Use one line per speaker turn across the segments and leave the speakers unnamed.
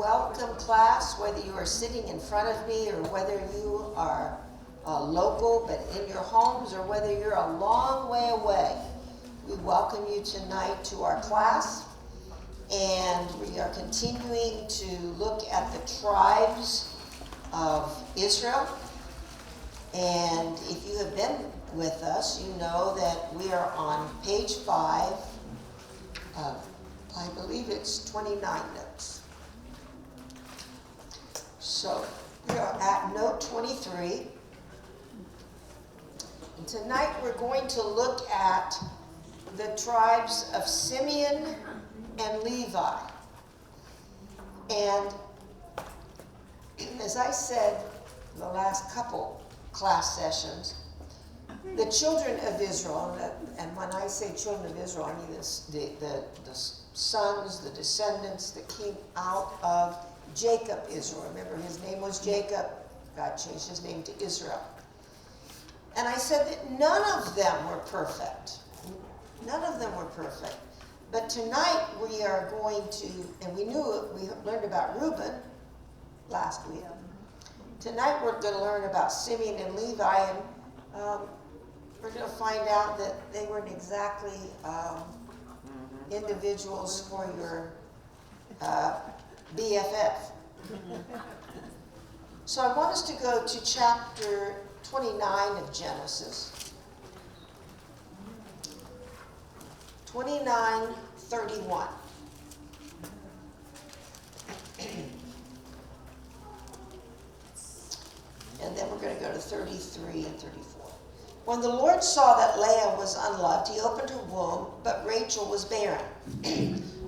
welcome, class, whether you are sitting in front of me or whether you are local but in your homes or whether you're a long way away. We welcome you tonight to our class, and we are continuing to look at the tribes of Israel. And if you have been with us, you know that we are on page 5 of, I believe it's 29 notes. So we are at note 23. And tonight we're going to look at the tribes of Simeon and Levi. And as I said in the last couple class sessions, the children of Israel, and when I say children of Israel, I mean the sons, the descendants that came out of Jacob, Israel. Remember, his name was Jacob. God changed his name to Israel. And I said that none of them were perfect. None of them were perfect. But tonight we are going to, and we learned about Reuben last week. Tonight we're going to learn about Simeon and Levi, and we're going to find out that they weren't exactly individuals for your BFF. So I want us to go to chapter 29 of Genesis. 29:31. And then we're going to go to 33 and 34. When the Lord saw that Leah was unloved, he opened her womb, but Rachel was barren.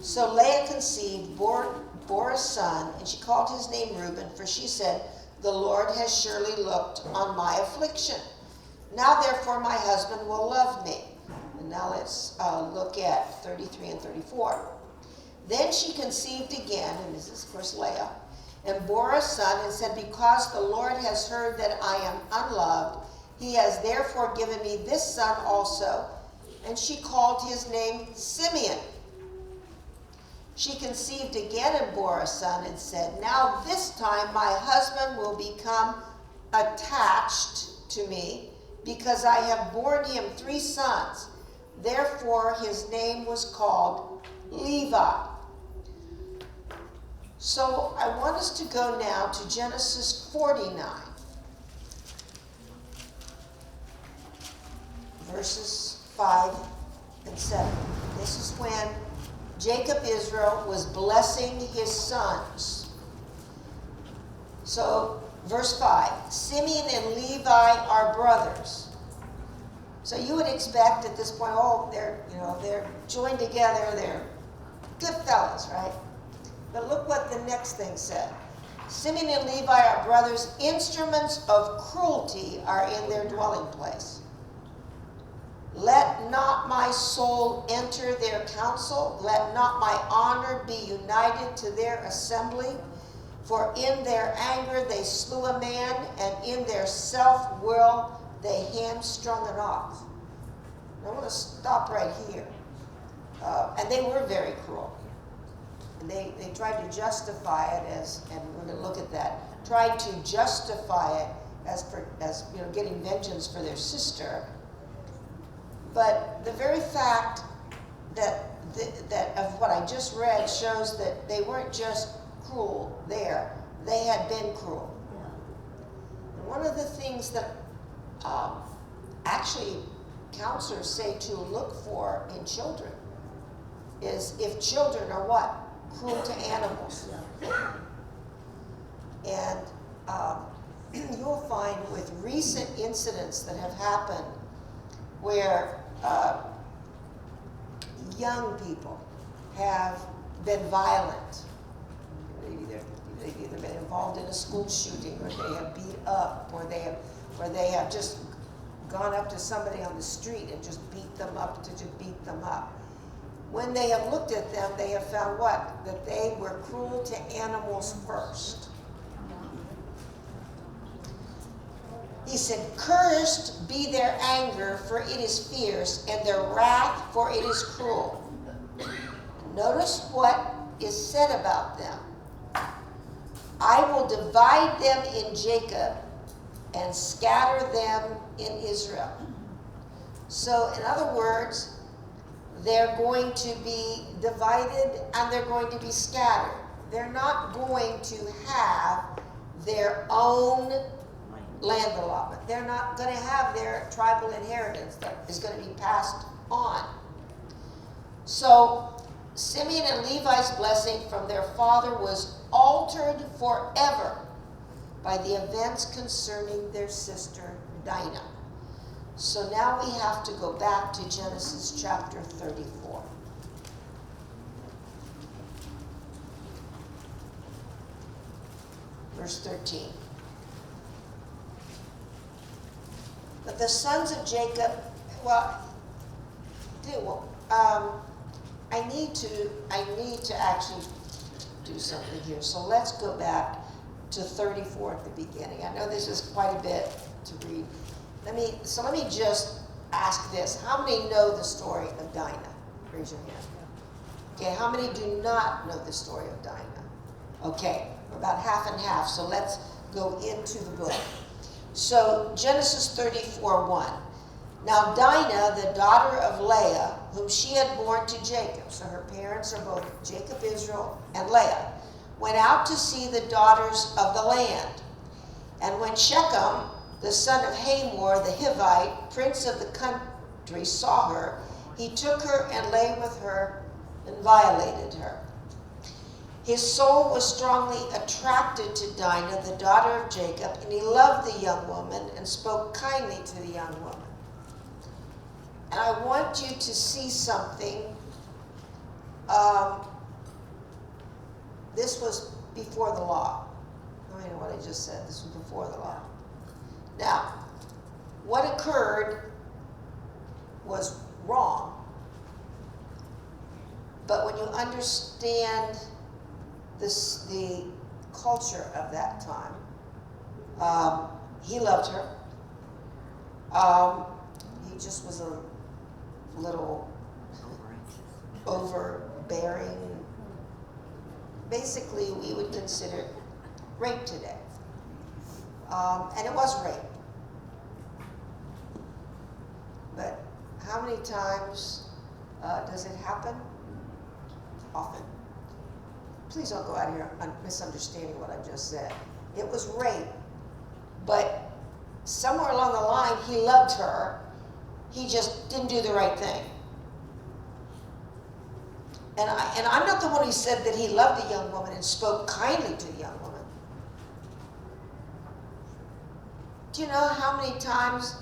So Leah conceived, bore a son, and she called his name Reuben, for she said, "The Lord has surely looked on my affliction. Now therefore my husband will love me." And now let's look at 33 and 34. Then she conceived again, and this is of course Leah, and bore a son, and said, "Because the Lord has heard that I am unloved, he has therefore given me this son also." And she called his name Simeon. She conceived again and bore a son, and said, "Now this time my husband will become attached to me, because I have borne him 3 sons. Therefore his name was called Levi." So I want us to go now to Genesis 49, verses 5 and 7. This is when Jacob Israel was blessing his sons. So verse 5, Simeon and Levi are brothers. So you would expect at this point, they're joined together, they're good fellas, right? But look what the next thing said. Simeon and Levi are brothers, instruments of cruelty are in their dwelling place. Let not my soul enter their council, let not my honor be united to their assembly. For in their anger they slew a man, and in their self-will they hamstrung an ox. I want to stop right here. And they were very cruel. And they tried to justify it as, and we're going to look at that, tried to justify it as getting vengeance for their sister. But the very fact that of what I just read shows that they weren't just cruel there, they had been cruel. And one of the things that actually counselors say to look for in children is if children are what? Cruel to animals. And you'll find with recent incidents that have happened where young people have been violent. They've either been involved in a school shooting, or they have beat up, or they have just gone up to somebody on the street and just beat them up. When they have looked at them, they have found what? That they were cruel to animals first. He said, "Cursed be their anger, for it is fierce, and their wrath, for it is cruel." Notice what is said about them. I will divide them in Jacob and scatter them in Israel. So, in other words, they're going to be divided and they're going to be scattered. They're not going to have their own land allotment. They're not going to have their tribal inheritance that is going to be passed on. So, Simeon and Levi's blessing from their father was altered forever by the events concerning their sister Dinah. So now we have to go back to Genesis chapter 34. Verse 13. But the sons of Jacob, I need to actually do something here. So let's go back to 34 at the beginning. I know this is quite a bit to read. Let me just ask this. How many know the story of Dinah? Raise your hand. Okay, how many do not know the story of Dinah? Okay, we're about half and half, so let's go into the book. So Genesis 34:1. Now Dinah, the daughter of Leah, whom she had borne to Jacob, so her parents are both Jacob, Israel, and Leah, went out to see the daughters of the land. And when Shechem, the son of Hamor, the Hivite, prince of the country, saw her, he took her and lay with her and violated her. His soul was strongly attracted to Dinah, the daughter of Jacob, and he loved the young woman and spoke kindly to the young woman. And I want you to see something. This was before the law. I know what I just said. This was before the law. Now, what occurred was wrong. But when you understand the culture of that time, he loved her. He just was a little overbearing. Basically, we would consider rape today. And it was rape. But how many times does it happen? Often. Please don't go out here misunderstanding what I just said. It was rape. But somewhere along the line, he loved her. He just didn't do the right thing. And I'm not the one who said that he loved the young woman and spoke kindly to the young woman. Do you know how many times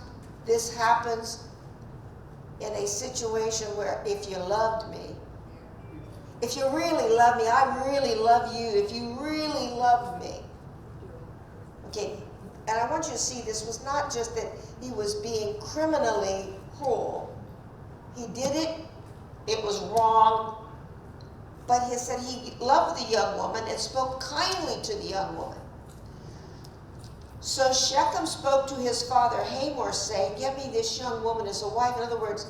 this happens in a situation where if you loved me, if you really love me, I really love you, if you really love me. Okay, and I want you to see this was not just that he was being criminally cruel. He did it, it was wrong, but he said he loved the young woman and spoke kindly to the young woman. So Shechem spoke to his father Hamor, saying, "Get me this young woman as a wife." In other words,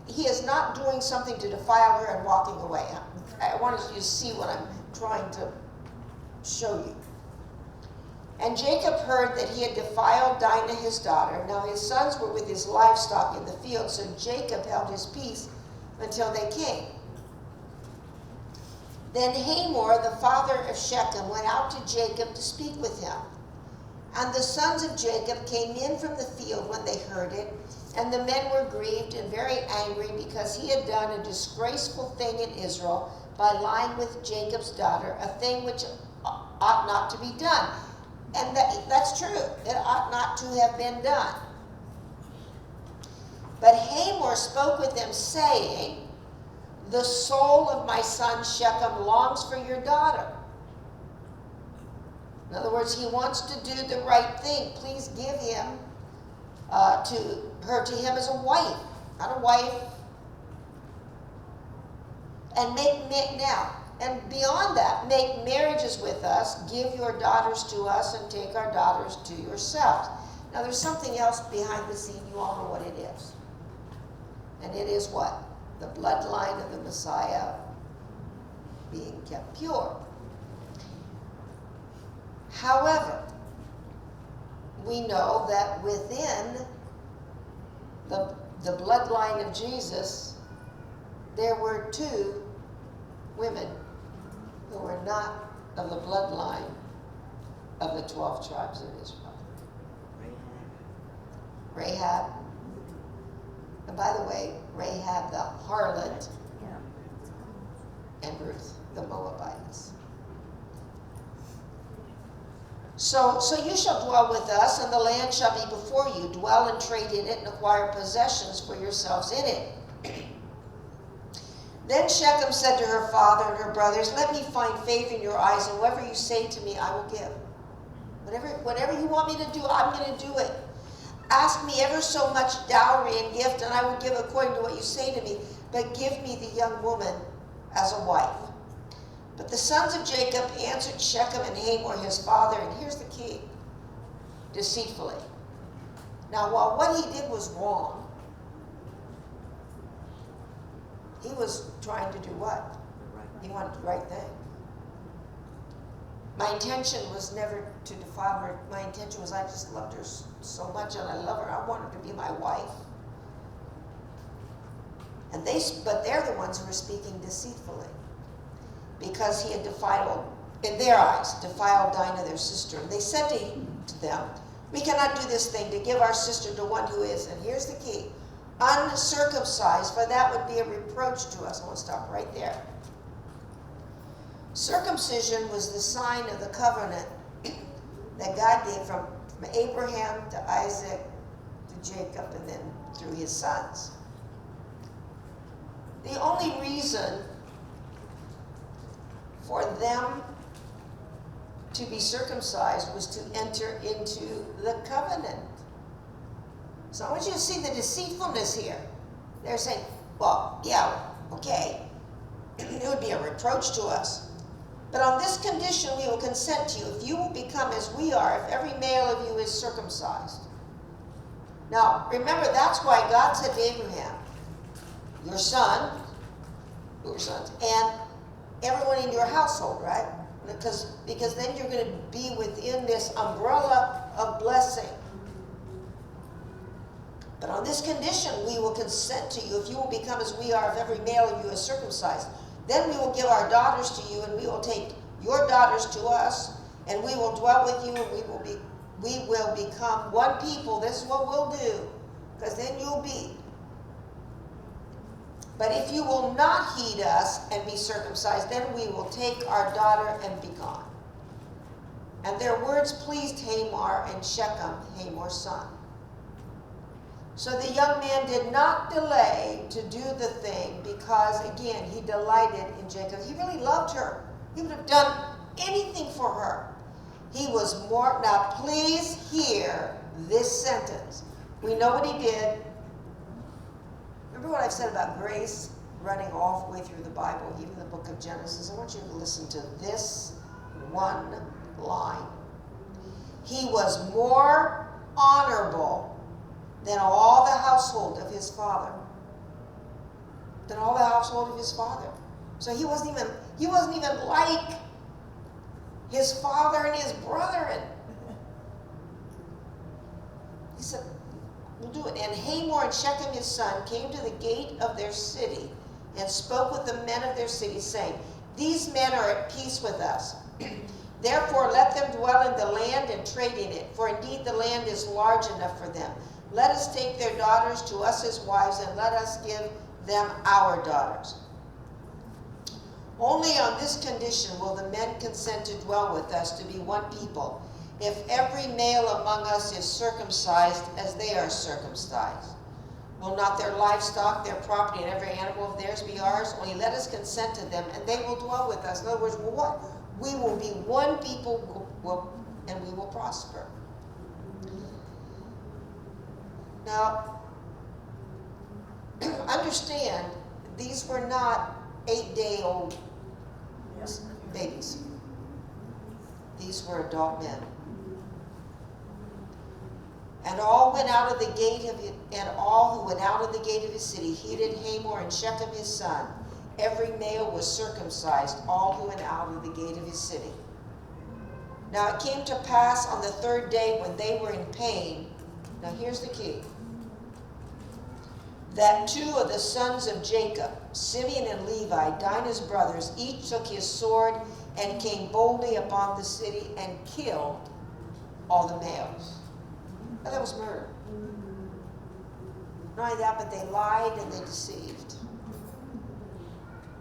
he is not doing something to defile her and walking away. I wanted you to see what I'm trying to show you. And Jacob heard that he had defiled Dinah his daughter. Now his sons were with his livestock in the field, so Jacob held his peace until they came. Then Hamor, the father of Shechem, went out to Jacob to speak with him. And the sons of Jacob came in from the field when they heard it, and the men were grieved and very angry because he had done a disgraceful thing in Israel by lying with Jacob's daughter, a thing which ought not to be done. And that's true. It ought not to have been done. But Hamor spoke with them, saying, "The soul of my son Shechem longs for your daughter." In other words, he wants to do the right thing. Please give him to him as a wife, not a wife. And and beyond that, make marriages with us, give your daughters to us, and take our daughters to yourselves. Now, there's something else behind the scene. You all know what it is. And it is what? The bloodline of the Messiah being kept pure. However, we know that within the bloodline of Jesus, there were two women who were not of the bloodline of the 12 tribes of Israel. Rahab. And by the way, Rahab the harlot, and Ruth the Moabitess. So you shall dwell with us, and the land shall be before you. Dwell and trade in it, and acquire possessions for yourselves in it. Then Shechem said to her father and her brothers, let me find favor in your eyes, and whatever you say to me, I will give. Whatever you want me to do, I'm going to do it. Ask me ever so much dowry and gift, and I will give according to what you say to me, but give me the young woman as a wife. But the sons of Jacob answered Shechem and Hamor his father, and here's the key, deceitfully. Now, while what he did was wrong, he was trying to do what? He wanted the right thing. My intention was never to defile her. My intention was I just loved her so much, and I love her. I want her to be my wife. But they're the ones who were speaking deceitfully, because he had defiled, in their eyes, defiled Dinah, their sister. And they said to them, we cannot do this thing to give our sister to one who is, and here's the key, uncircumcised, for that would be a reproach to us. I want to stop right there. Circumcision was the sign of the covenant that God gave from Abraham to Isaac to Jacob, and then through his sons. The only reason for them to be circumcised was to enter into the covenant. So I want you to see the deceitfulness here. They're saying, well, yeah, okay, it would be a reproach to us. But on this condition we will consent to you, if you will become as we are, if every male of you is circumcised. Now, remember, that's why God said to Abraham, your son, your sons, and everyone in your household, right? Because then you're going to be within this umbrella of blessing. But on this condition, we will consent to you if you will become as we are, if every male of you is circumcised. Then we will give our daughters to you, and we will take your daughters to us, and we will dwell with you, and we will become one people. This is what we'll do, because then you'll be. But if you will not heed us and be circumcised, then we will take our daughter and be gone. And their words pleased Hamor and Shechem, Hamor's son. So the young man did not delay to do the thing, because, again, he delighted in Jacob. He really loved her. He would have done anything for her. He was more, now please hear this sentence. We know what he did. Remember what I've said about grace running all the way through the Bible, even the book of Genesis? I want you to listen to this one line. He was more honorable than all the household of his father. Than all the household of his father. So he wasn't even like his father and his brother. And he said, we'll do it. And Hamor and Shechem his son came to the gate of their city and spoke with the men of their city, saying, these men are at peace with us. Therefore let them dwell in the land and trade in it, for indeed the land is large enough for them. Let us take their daughters to us as wives, and let us give them our daughters. Only on this condition will the men consent to dwell with us, to be one people, if every male among us is circumcised as they are circumcised. Will not their livestock, their property, and every animal of theirs be ours? Only let us consent to them, and they will dwell with us. In other words, what? We will be one people, and we will prosper. Now, understand, these were not 8-day-old babies. These were adult men. And all went out of the gate of it, and all who went out of the gate of his city heeded Hamor and Shechem his son. Every male was circumcised, all who went out of the gate of his city. Now it came to pass on the third day when they were in pain. Now here's the key. That two of the sons of Jacob, Simeon and Levi, Dinah's brothers, each took his sword and came boldly upon the city and killed all the males. Now that was murder. Not only that, but they lied and they deceived.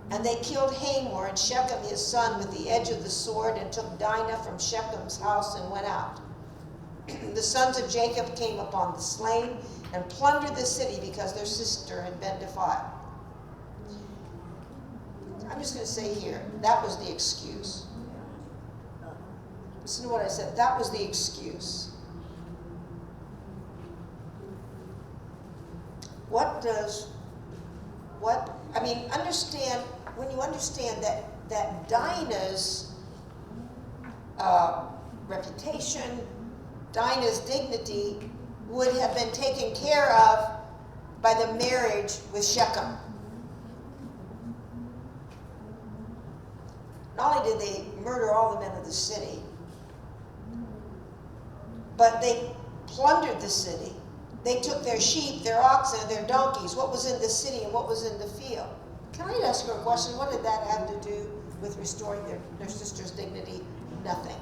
And they killed Hamor and Shechem his son with the edge of the sword, and took Dinah from Shechem's house and went out. The sons of Jacob came upon the slain and plundered the city because their sister had been defiled. I'm just going to say here, that was the excuse. Listen to what I said. That was the excuse. Understand, when you understand that Dinah's reputation, Dinah's dignity would have been taken care of by the marriage with Shechem. Not only did they murder all the men of the city, but they plundered the city. They took their sheep, their oxen, and their donkeys, what was in the city and what was in the field. Can I ask you a question? What did that have to do with restoring their sister's dignity? Nothing.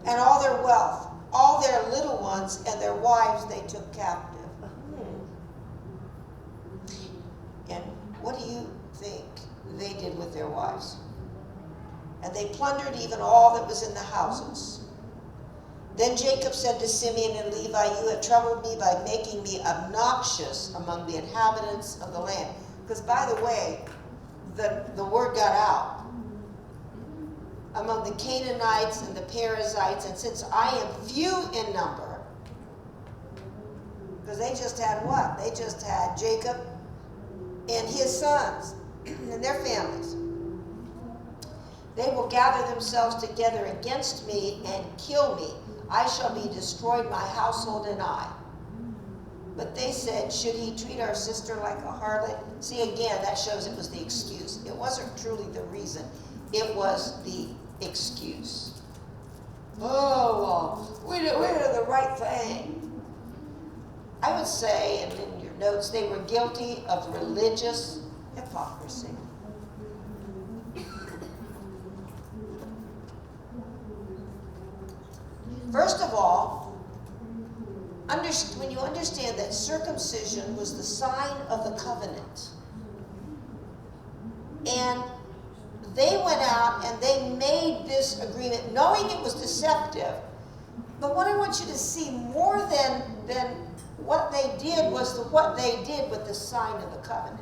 And all their wealth, all their little ones and their wives they took captive. And what do you think they did with their wives? And they plundered even all that was in the houses. Then Jacob said to Simeon and Levi, you have troubled me by making me obnoxious among the inhabitants of the land. Because by the way, the word got out among the Canaanites and the Perizzites, and since I am few in number, because they just had what? They just had Jacob and his sons and their families. They will gather themselves together against me and kill me. I shall be destroyed, my household and I. But they said, should he treat our sister like a harlot? See, again, that shows it was the excuse. It wasn't truly the reason. It was the excuse. Oh, well, we did the right thing. I would say, and in your notes, they were guilty of religious hypocrisy. First of all, when you understand that circumcision was the sign of the covenant, and they went out and they made this agreement knowing it was deceptive, but what I want you to see more than what they did was what they did with the sign of the covenant.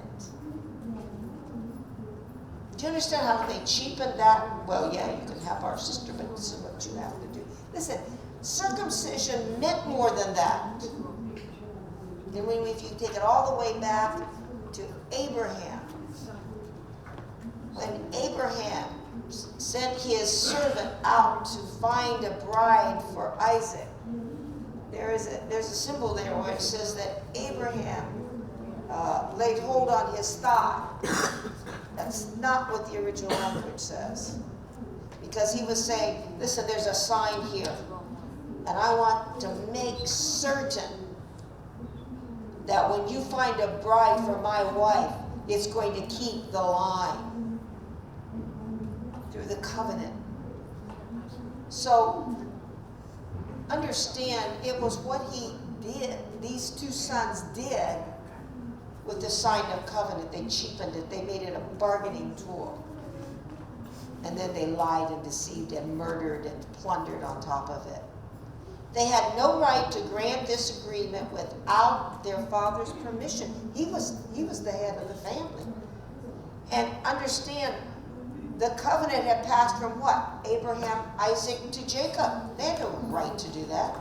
Do you understand how they cheapened that? Well, yeah, you can have our sister, but this is what you have to do. Listen, circumcision meant more than that. And if you take it all the way back to Abraham, when Abraham sent his servant out to find a bride for Isaac, there's a symbol there where it says that Abraham laid hold on his thigh. That's not what the original language says. Because he was saying, listen, there's a sign here. And I want to make certain that when you find a bride for my wife, it's going to keep the line through the covenant. So understand, it was what he did, these two sons did with the sign of covenant. They cheapened it. They made it a bargaining tool. And then they lied and deceived and murdered and plundered on top of it. They had no right to grant this agreement without their father's permission. He was the head of the family. And understand, the covenant had passed from what? Abraham, Isaac to Jacob. They had no right to do that.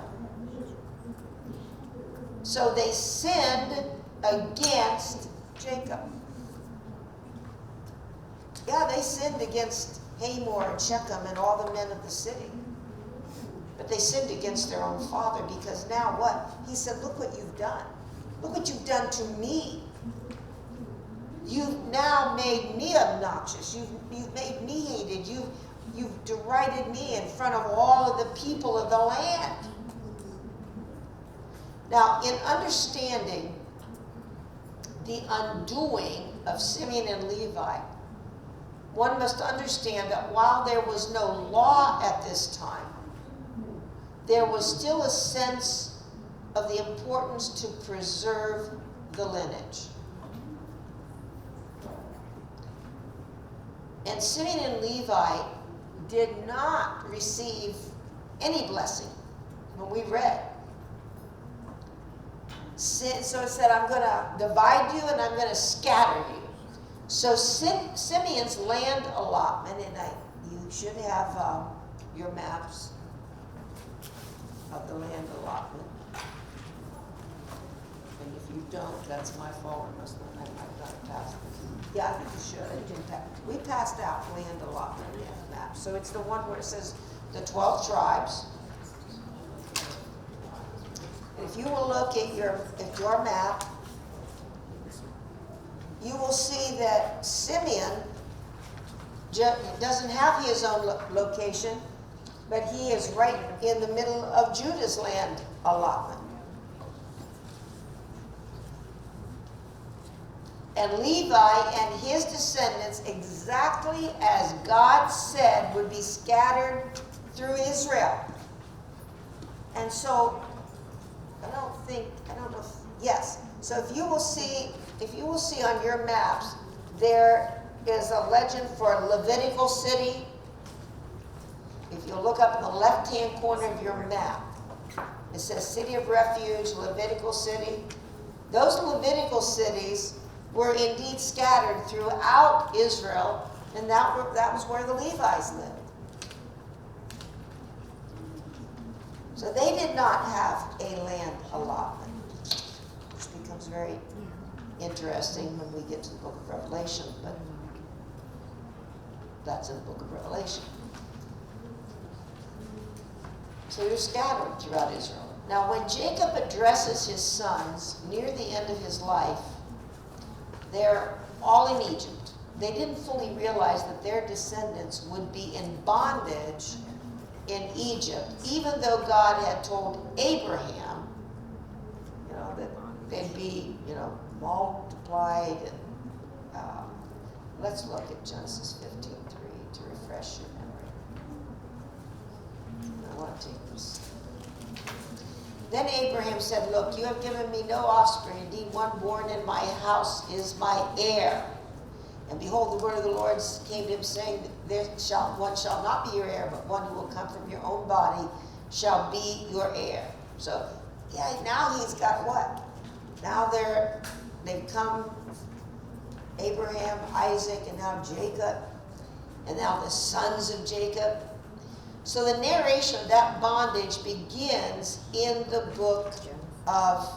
So they sinned against Jacob. Yeah, they sinned against Hamor and Shechem and all the men of the city. But they sinned against their own father, because now what? He said, look what you've done. Look what you've done to me. You've now made me obnoxious. You've made me hated. You've derided me in front of all of the people of the land. Now, in understanding the undoing of Simeon and Levi, one must understand that while there was no law at this time, there was still a sense of the importance to preserve the lineage. And Simeon and Levi did not receive any blessing when we read. So it said, I'm going to divide you and I'm going to scatter you. So Simeon's land allotment, and you should have your maps of the land allotment. And if you don't, that's my fault. I might not have passed it. Yeah, I think you should. I didn't pass. We passed out land allotment map. So it's the one where it says the 12 tribes. If you will look at your map, you will see that Simeon doesn't have his own location, but he is right in the middle of Judah's land allotment. And Levi and his descendants, exactly as God said, would be scattered through Israel. And so, yes. So if you will see on your maps, there is a legend for a Levitical city. If you look up in the left-hand corner of your map, it says City of Refuge, Levitical city. Those Levitical cities were indeed scattered throughout Israel, and that was where the Levites lived. So they did not have a land allotment, which becomes very interesting when we get to the book of Revelation, but that's in the book of Revelation. So they're scattered throughout Israel. Now, when Jacob addresses his sons near the end of his life, they're all in Egypt. They didn't fully realize that their descendants would be in bondage in Egypt, even though God had told Abraham, that they'd be, multiplied. And let's look at Genesis 15:3 to refresh your memory. I want to take this. Then Abraham said, "Look, you have given me no offspring. Indeed, one born in my house is my heir. And behold, the word of the Lord came to him, saying, one shall not be your heir, but one who will come from your own body shall be your heir." So, now he's got what? Now they've come, Abraham, Isaac, and now Jacob, and now the sons of Jacob. So the narration of that bondage begins in the book of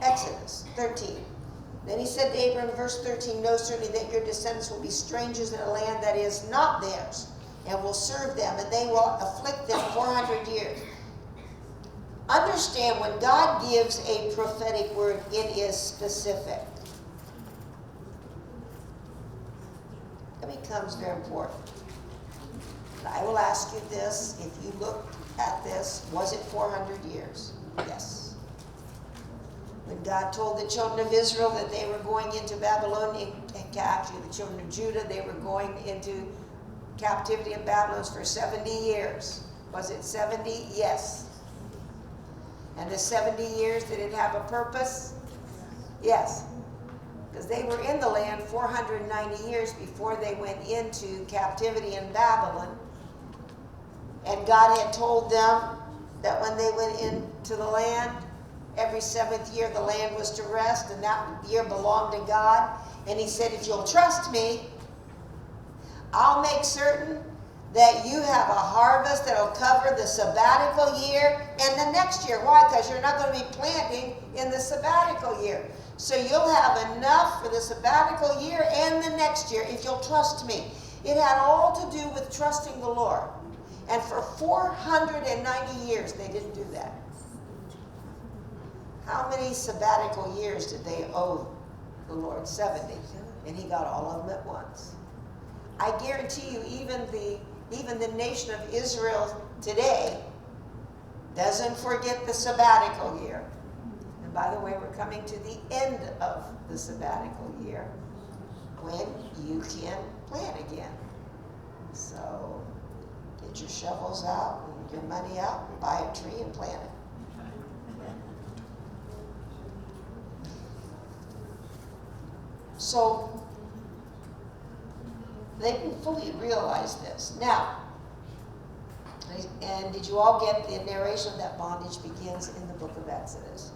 Exodus 13. Then he said to Abram, verse 13, "Know certainly that your descendants will be strangers in a land that is not theirs, and will serve them, and they will afflict them 400 years. Understand, when God gives a prophetic word, it is specific. That becomes very important. I will ask you this, if you look at this, was it 400 years? Yes. When God told the children of Israel that they were going into Babylonian captivity, the children of Judah, they were going into captivity in Babylon for 70 years. Was it 70? Yes. And the 70 years, did it have a purpose? Yes. Because they were in the land 490 years before they went into captivity in Babylon. And God had told them that when they went into the land, every 7th year the land was to rest, and that year belonged to God. And he said, if you'll trust me, I'll make certain that you have a harvest that will cover the sabbatical year and the next year. Why? Because you're not going to be planting in the sabbatical year. So you'll have enough for the sabbatical year and the next year if you'll trust me. It had all to do with trusting the Lord. And for 490 years, they didn't do that. How many sabbatical years did they owe the Lord 70, and he got all of them at once. I guarantee you, even the nation of Israel today doesn't forget the sabbatical year. And by the way, we're coming to the end of the sabbatical year when you can plant again. So get your shovels out and your money out and buy a tree and plant it. So they didn't fully realize this. Now, and did you all get the narration of that bondage begins in the book of Exodus?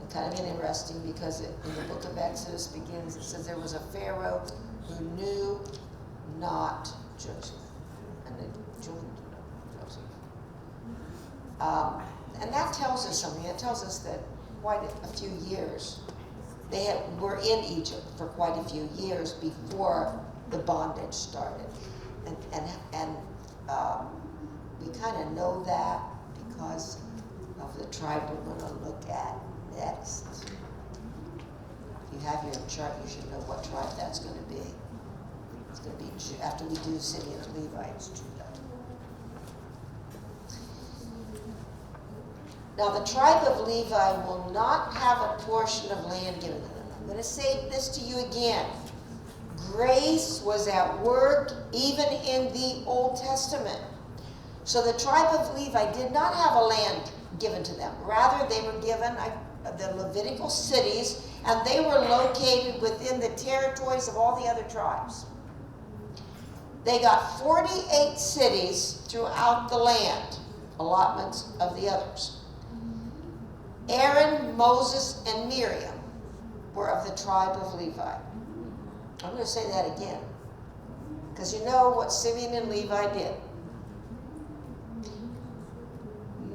And kind of interesting because in the book of Exodus begins, it says there was a Pharaoh who knew not Joseph. And the children didn't know Joseph. And that tells us something. It tells us that quite a few years, were in Egypt for quite a few years before the bondage started. And we kind of know that because of the tribe we're going to look at next. If you have your chart, you should know what tribe that's going to be. It's going to be, after we do Simeon and Levi, it's Judah. Now the tribe of Levi will not have a portion of land given to them. I'm going to say this to you again. Grace was at work even in the Old Testament. So the tribe of Levi did not have a land given to them. Rather, they were given the Levitical cities, and they were located within the territories of all the other tribes. They got 48 cities throughout the land, allotments of the others. Aaron, Moses, and Miriam were of the tribe of Levi. I'm going to say that again, because you know what Simeon and Levi did.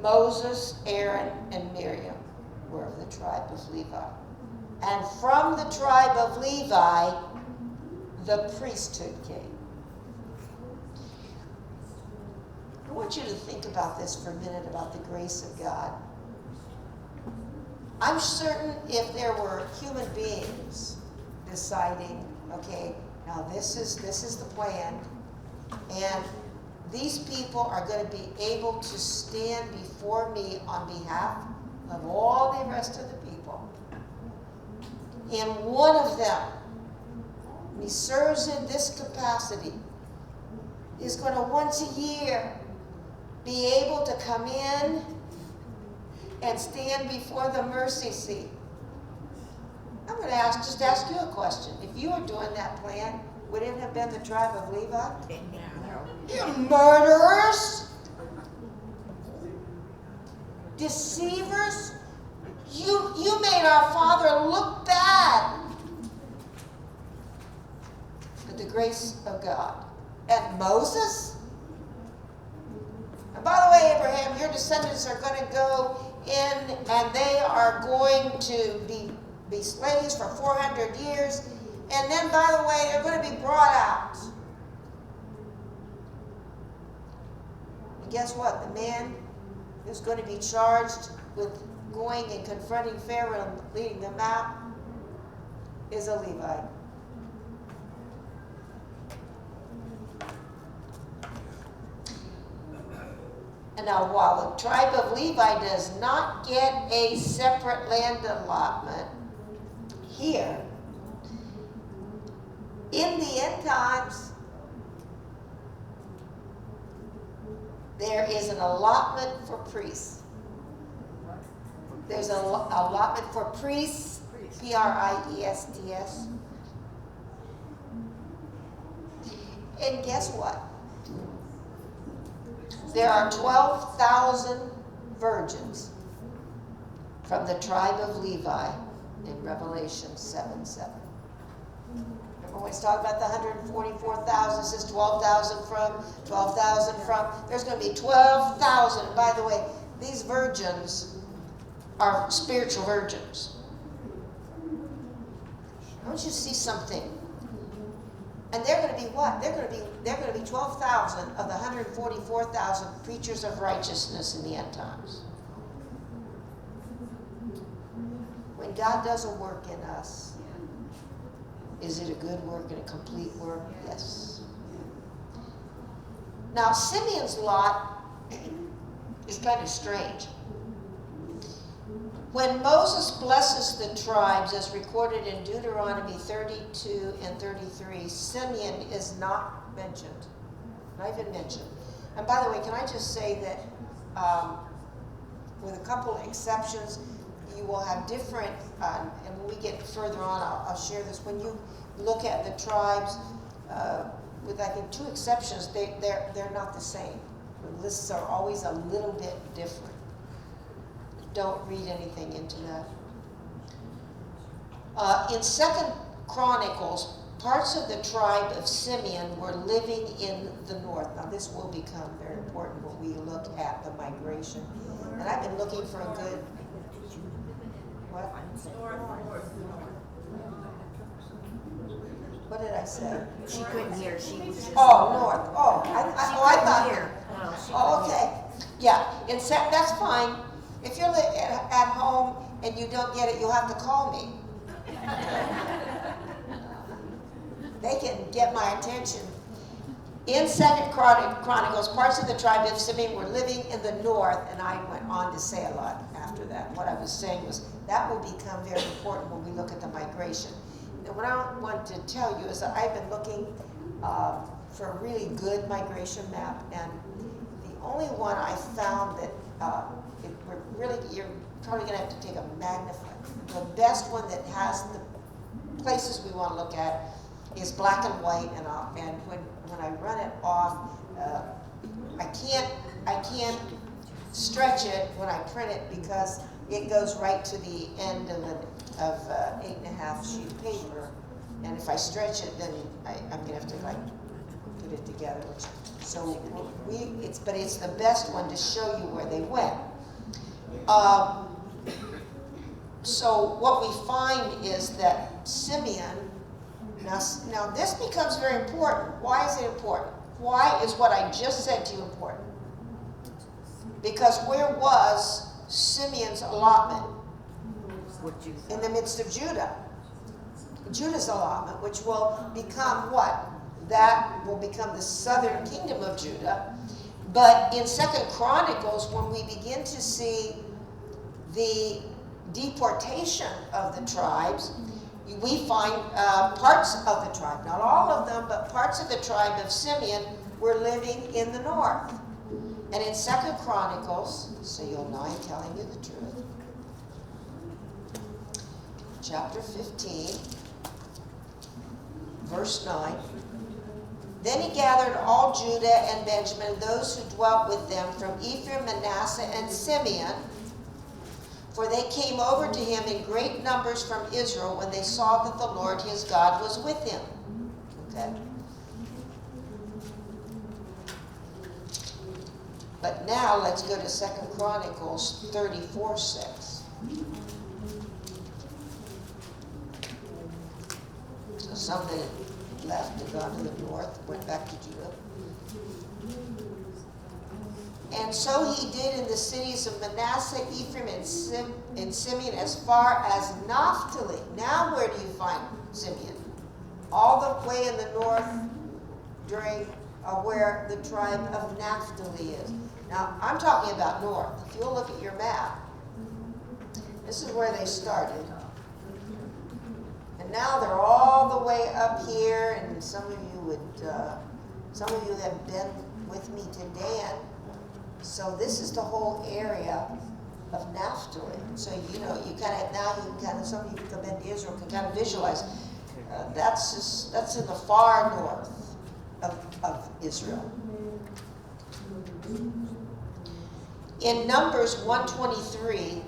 Moses, Aaron, and Miriam were of the tribe of Levi. And from the tribe of Levi, the priesthood came. I want you to think about this for a minute, about the grace of God. I'm certain if there were human beings deciding, okay, now this is the plan, and these people are going to be able to stand before me on behalf of all the rest of the people. And one of them, he serves in this capacity, is going to once a year be able to come in and stand before the mercy seat. I'm going to just ask you a question. If you were doing that plan, would it have been the tribe of Levi? You murderers! Deceivers! You made our father look bad. But the grace of God. And Moses? And by the way, Abraham, your descendants are going to go in and they are going to be slaves for 400 years. And then, by the way, they're going to be brought out. And guess what? The man who's going to be charged with going and confronting Pharaoh and leading them out is a Levite. And now, while the tribe of Levi does not get a separate land allotment here, in the end times, there is an allotment for priests. There's an allotment for priests, P-R-I-E-S-T-S. And guess what? There are 12,000 virgins from the tribe of Levi in Revelation 7:7. Remember when we talked about the 144,000, it says 12,000 from, 12,000 from. There's going to be 12,000. By the way, these virgins are spiritual virgins. I want you to see something. And they're going to be what? They're going to be 12,000 of the 144,000 preachers of righteousness in the end times. When God does a work in us, Is it a good work and a complete work? Yes. Now, Simeon's lot is kind of strange. When Moses blesses the tribes, as recorded in Deuteronomy 32 and 33, Simeon is not mentioned, not even mentioned. And by the way, can I just say that with a couple exceptions, you will have different, and when we get further on, I'll share this. When you look at the tribes, with I think 2 exceptions, they're not the same. The lists are always a little bit different. Don't read anything into that. In 2 Chronicles, parts of the tribe of Simeon were living in the north. Now this will become very important when we look at the migration. And I've been looking for a good, what? What did I say?
She couldn't hear. She was just.
North. I thought.
Hear. No, she
Okay. Yeah. That's fine. If you're at home and you don't get it, you'll have to call me. They can get my attention. In 2 Chronicles, parts of the tribe of Simeon were living in the north, and I went on to say a lot after that. What I was saying was that will become very important when we look at the migration. And what I want to tell you is that I've been looking for a really good migration map, and the only one I found that you're probably going to have to take a magnifying. The best one that has the places we want to look at is black and white, and when I run it off, I can't stretch it when I print it because it goes right to the end of 8.5 sheet paper, and if I stretch it, then I'm gonna have to put it together. So but it's the best one to show you where they went. So what we find is that Simeon. Now this becomes very important. Why is it important? Why is what I just said to you important? Because where was Simeon's allotment? In the midst of Judah. Judah's allotment, which will become what? That will become the southern kingdom of Judah. But in 2 Chronicles, when we begin to see the deportation of the tribes, we find parts of the tribe, not all of them, but parts of the tribe of Simeon were living in the north. And in 2 Chronicles, so you'll know I'm telling you the truth, chapter 15, verse 9, then he gathered all Judah and Benjamin, those who dwelt with them from Ephraim, Manasseh, and Simeon, for they came over to him in great numbers from Israel when they saw that the Lord his God was with him. Okay. But now let's go to 2 Chronicles 34:6. So some that left and gone to the north went back to Judah. And so he did in the cities of Manasseh, Ephraim, and Simeon as far as Naphtali. Now where do you find Simeon? All the way in the north during where the tribe of Naphtali is. Now I'm talking about north. If you'll look at your map, this is where they started. And now they're all the way up here, and some of you have been with me to Dan. So this is the whole area of Naphtali. So you kind of some of you who come into Israel can kind of visualize. That's in the far north of Israel. In Numbers 123,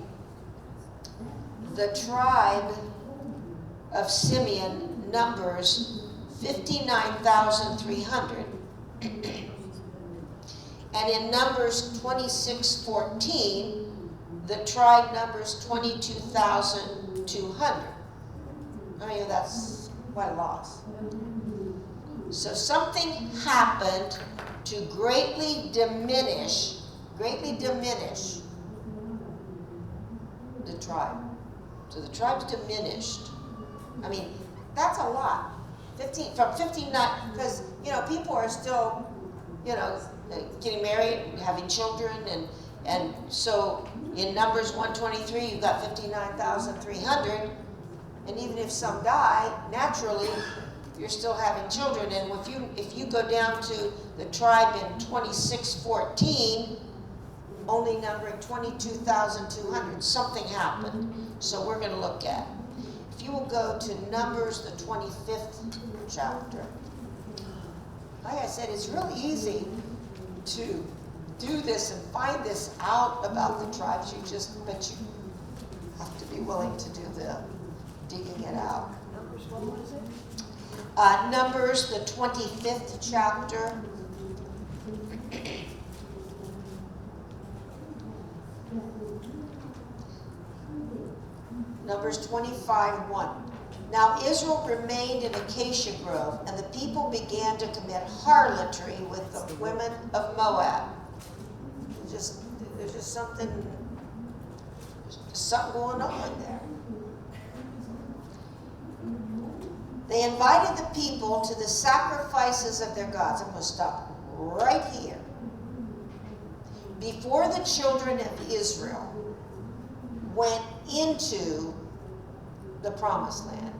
the tribe of Simeon numbers 59,300. And in Numbers 26:14, the tribe numbers 22,200. I mean, that's quite a loss. So something happened to greatly diminish the tribe. So the tribe's diminished. I mean, That's a lot. 59, because, people are still, getting married, having children, and so in Numbers 123, you've got 59,300, and even if some die, naturally, you're still having children, and if you go down to the tribe in 2614, only numbering 22,200, something happened. So we're going to look at. If you will go to Numbers, the 25th chapter. Like I said, it's really easy to do this and find this out about the tribes. But you have to be willing to do the digging it out.
Numbers, what was it?
Numbers, the 25th chapter. Numbers 25:1. Now Israel remained in Acacia Grove, and the people began to commit harlotry with the women of Moab. There's just something going on there. They invited the people to the sacrifices of their gods. I'm going to stop right here. Before the children of Israel went into the promised land,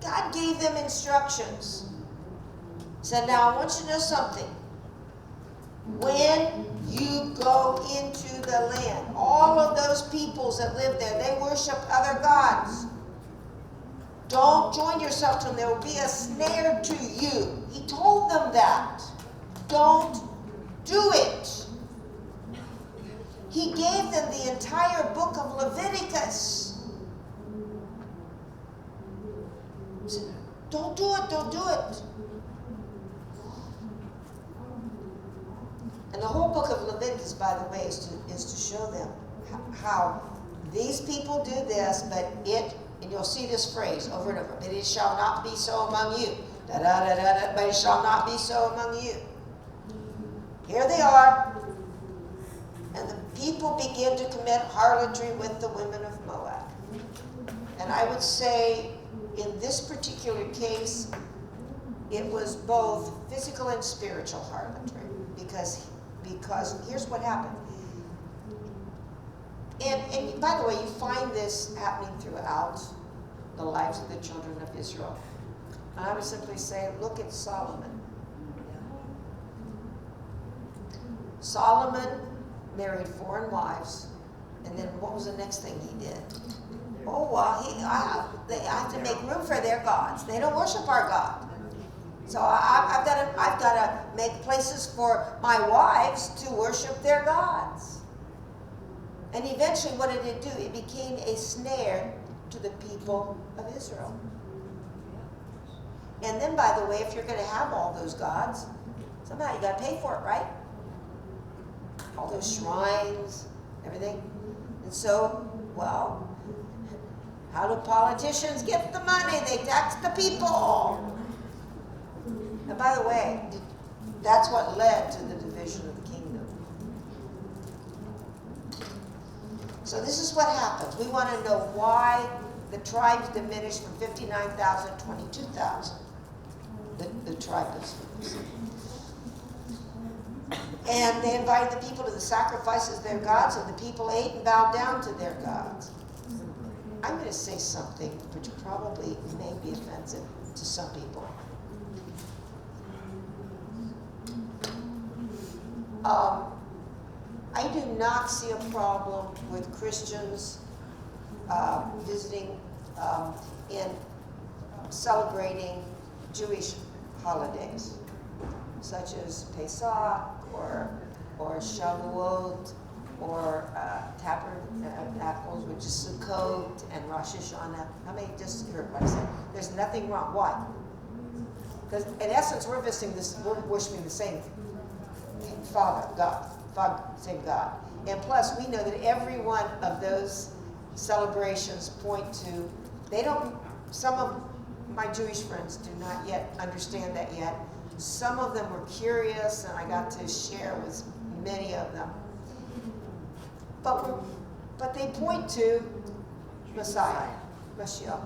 God gave them instructions. He said, now I want you to know something. When you go into the land, all of those peoples that live there, they worship other gods. Don't join yourself to them. There will be a snare to you. He told them that. Don't do it. He gave them the entire book of Leviticus. He said, don't do it, don't do it. And the whole book of Leviticus, by the way, is to show them how these people do this, and you'll see this phrase over and over, but it shall not be so among you. Da, da, da, da, da, but it shall not be so among you. Here they are. And the people begin to commit harlotry with the women of Moab. And I would say, in this particular case, it was both physical and spiritual harlotry. Because here's what happened. And by the way, you find this happening throughout the lives of the children of Israel. And I would simply say, look at Solomon. Solomon married foreign wives, and then what was the next thing he did? Oh, well, they have to make room for their gods. They don't worship our God. So I've got to make places for my wives to worship their gods. And eventually, what did it do? It became a snare to the people of Israel. And then, by the way, if you're going to have all those gods, somehow you got to pay for it, right? All those shrines, everything. And so, well, how do politicians get the money? They tax the people. And by the way, that's what led to the division of the kingdom. So this is what happens. We want to know why the tribes diminished from 59,000 to 22,000. The tribes. And they invited the people to the sacrifices of their gods, and the people ate and bowed down to their gods. I'm going to say something which probably may be offensive to some people. I do not see a problem with Christians visiting and celebrating Jewish holidays, such as Pesach or Shavuot or Tabernacles, which is Sukkot, and Rosh Hashanah. How many just heard what I said? There's nothing wrong. Why? Because in essence, we're worshiping the same Father, God. Same God. And plus, we know that every one of those celebrations point to, some of my Jewish friends do not yet understand that yet. Some of them were curious, and I got to share with many of them. But they point to Messiah, Mashiach.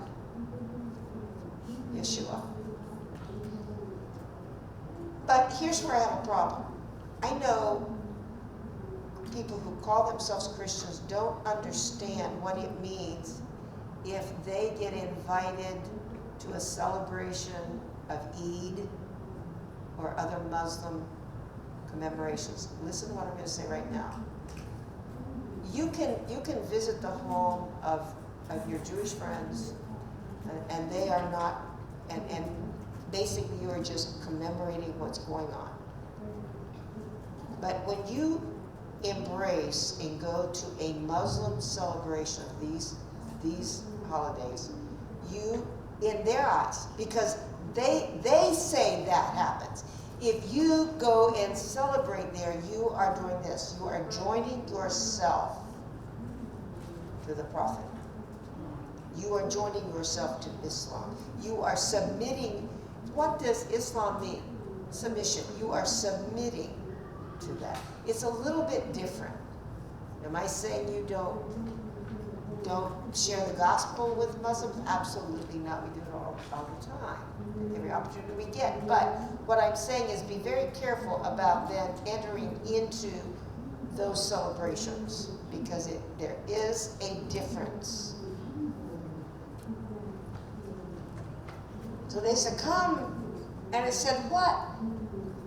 Yeshua. But here's where I have a problem. I know people who call themselves Christians don't understand what it means if they get invited to a celebration of Eid or other Muslim commemorations. Listen to what I'm going to say right now. You can visit the home of your Jewish friends, and they are not, and basically you are just commemorating what's going on. But when you embrace and go to a Muslim celebration of these holidays, you, in their eyes, because they say that happens. If you go and celebrate there, you are doing this. You are joining yourself to the Prophet. You are joining yourself to Islam. You are submitting. What does Islam mean? Submission. You are submitting to that. It's a little bit different. Am I saying you don't share the gospel with Muslims? Absolutely not. We do it all the time, every opportunity we get. But what I'm saying is be very careful about then entering into those celebrations, because there is a difference. So they said, come, and it said what?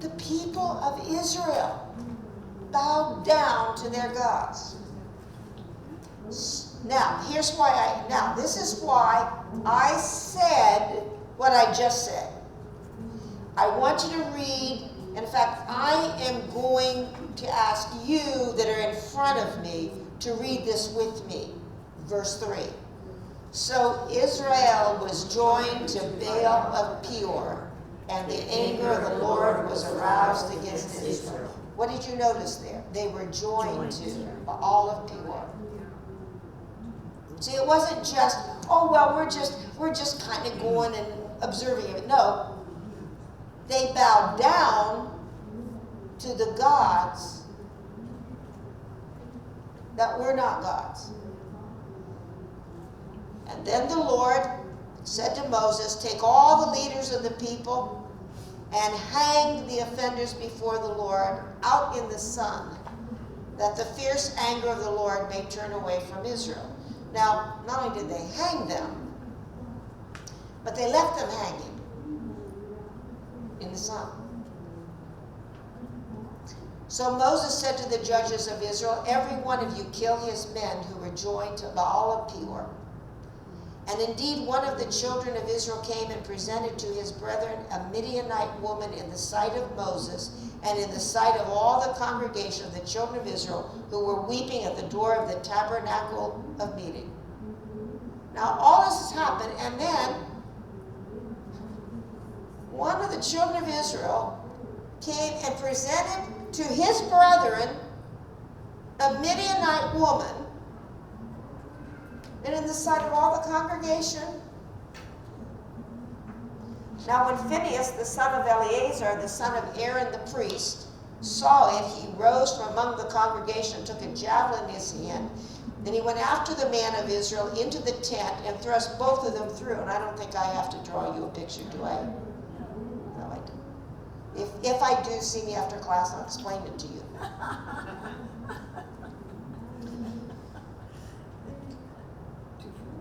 The people of Israel bowed down to their gods. Now, this is why I said what I just said. I want you to read, in fact, I am going to ask you that are in front of me to read this with me. Verse 3. So Israel was joined to Baal of Peor, and the anger of the Lord was aroused against Israel. What did you notice there? They were joined to Baal of Peor. See, it wasn't just, oh well, we're just kind of going and observing it. No, they bowed down to the gods that were not gods. And then the Lord said to Moses, take all the leaders of the people and hang the offenders before the Lord out in the sun, that the fierce anger of the Lord may turn away from Israel. Now, not only did they hang them, but they left them hanging in the sun. So Moses said to the judges of Israel, every one of you kill his men who were joined to Baal of Peor. And indeed, one of the children of Israel came and presented to his brethren a Midianite woman in the sight of Moses and in the sight of all the congregation of the children of Israel who were weeping at the door of the tabernacle of meeting. Now, all this has happened, and then one of the children of Israel came and presented to his brethren a Midianite woman, and in the sight of all the congregation. Now when Phinehas, the son of Eleazar, the son of Aaron the priest, saw it, he rose from among the congregation and took a javelin in his hand. Then he went after the man of Israel into the tent and thrust both of them through. And I don't think I have to draw you a picture, do I? No, I don't. If I do, see me after class, I'll explain it to you.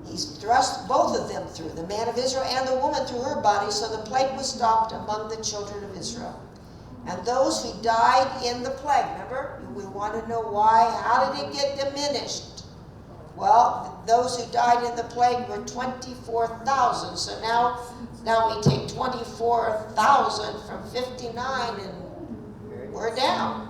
He thrust both of them through, the man of Israel and the woman through her body, so the plague was stopped among the children of Israel. And those who died in the plague, remember, we want to know why, how did it get diminished? Well, those who died in the plague were 24,000. So now we take 24,000 from 59 and we're down.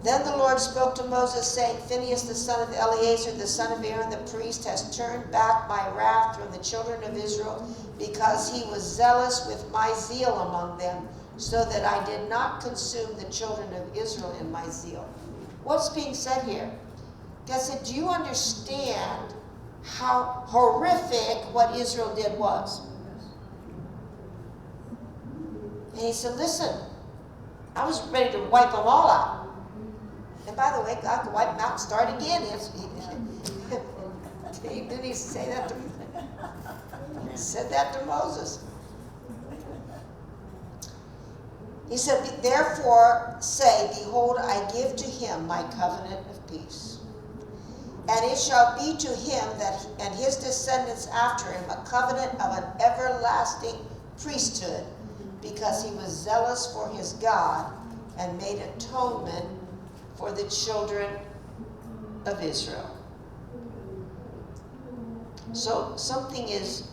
Then the Lord spoke to Moses, saying, Phinehas, the son of Eleazar, the son of Aaron, the priest, has turned back my wrath from the children of Israel, because he was zealous with my zeal among them, so that I did not consume the children of Israel in my zeal. What's being said here? God said, do you understand how horrific what Israel did was? And he said, listen, I was ready to wipe them all out. And by the way, God could wipe them out and start again. Didn't he say that to me? Said that to Moses. He said, therefore say, behold, I give to him my covenant of peace. And it shall be to him that and his descendants after him a covenant of an everlasting priesthood, because he was zealous for his God and made atonement for the children of Israel. So something is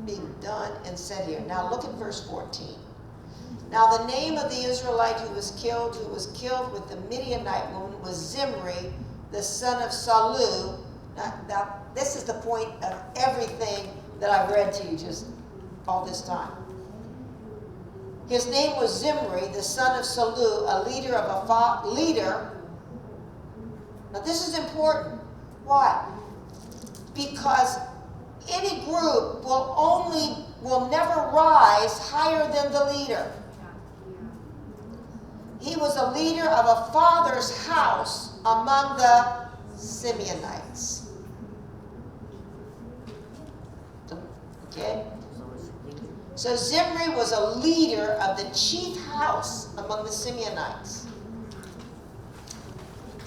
being done and said here. Now look at verse 14. Now the name of the Israelite who was killed with the Midianite woman, was Zimri, the son of Salu. Now this is the point of everything that I've read to you just all this time. His name was Zimri, the son of Salu, a leader of a leader. Now this is important. Why? Because any group will never rise higher than the leader. He was a leader of a father's house among the Simeonites. Okay? So Zimri was a leader of the chief house among the Simeonites.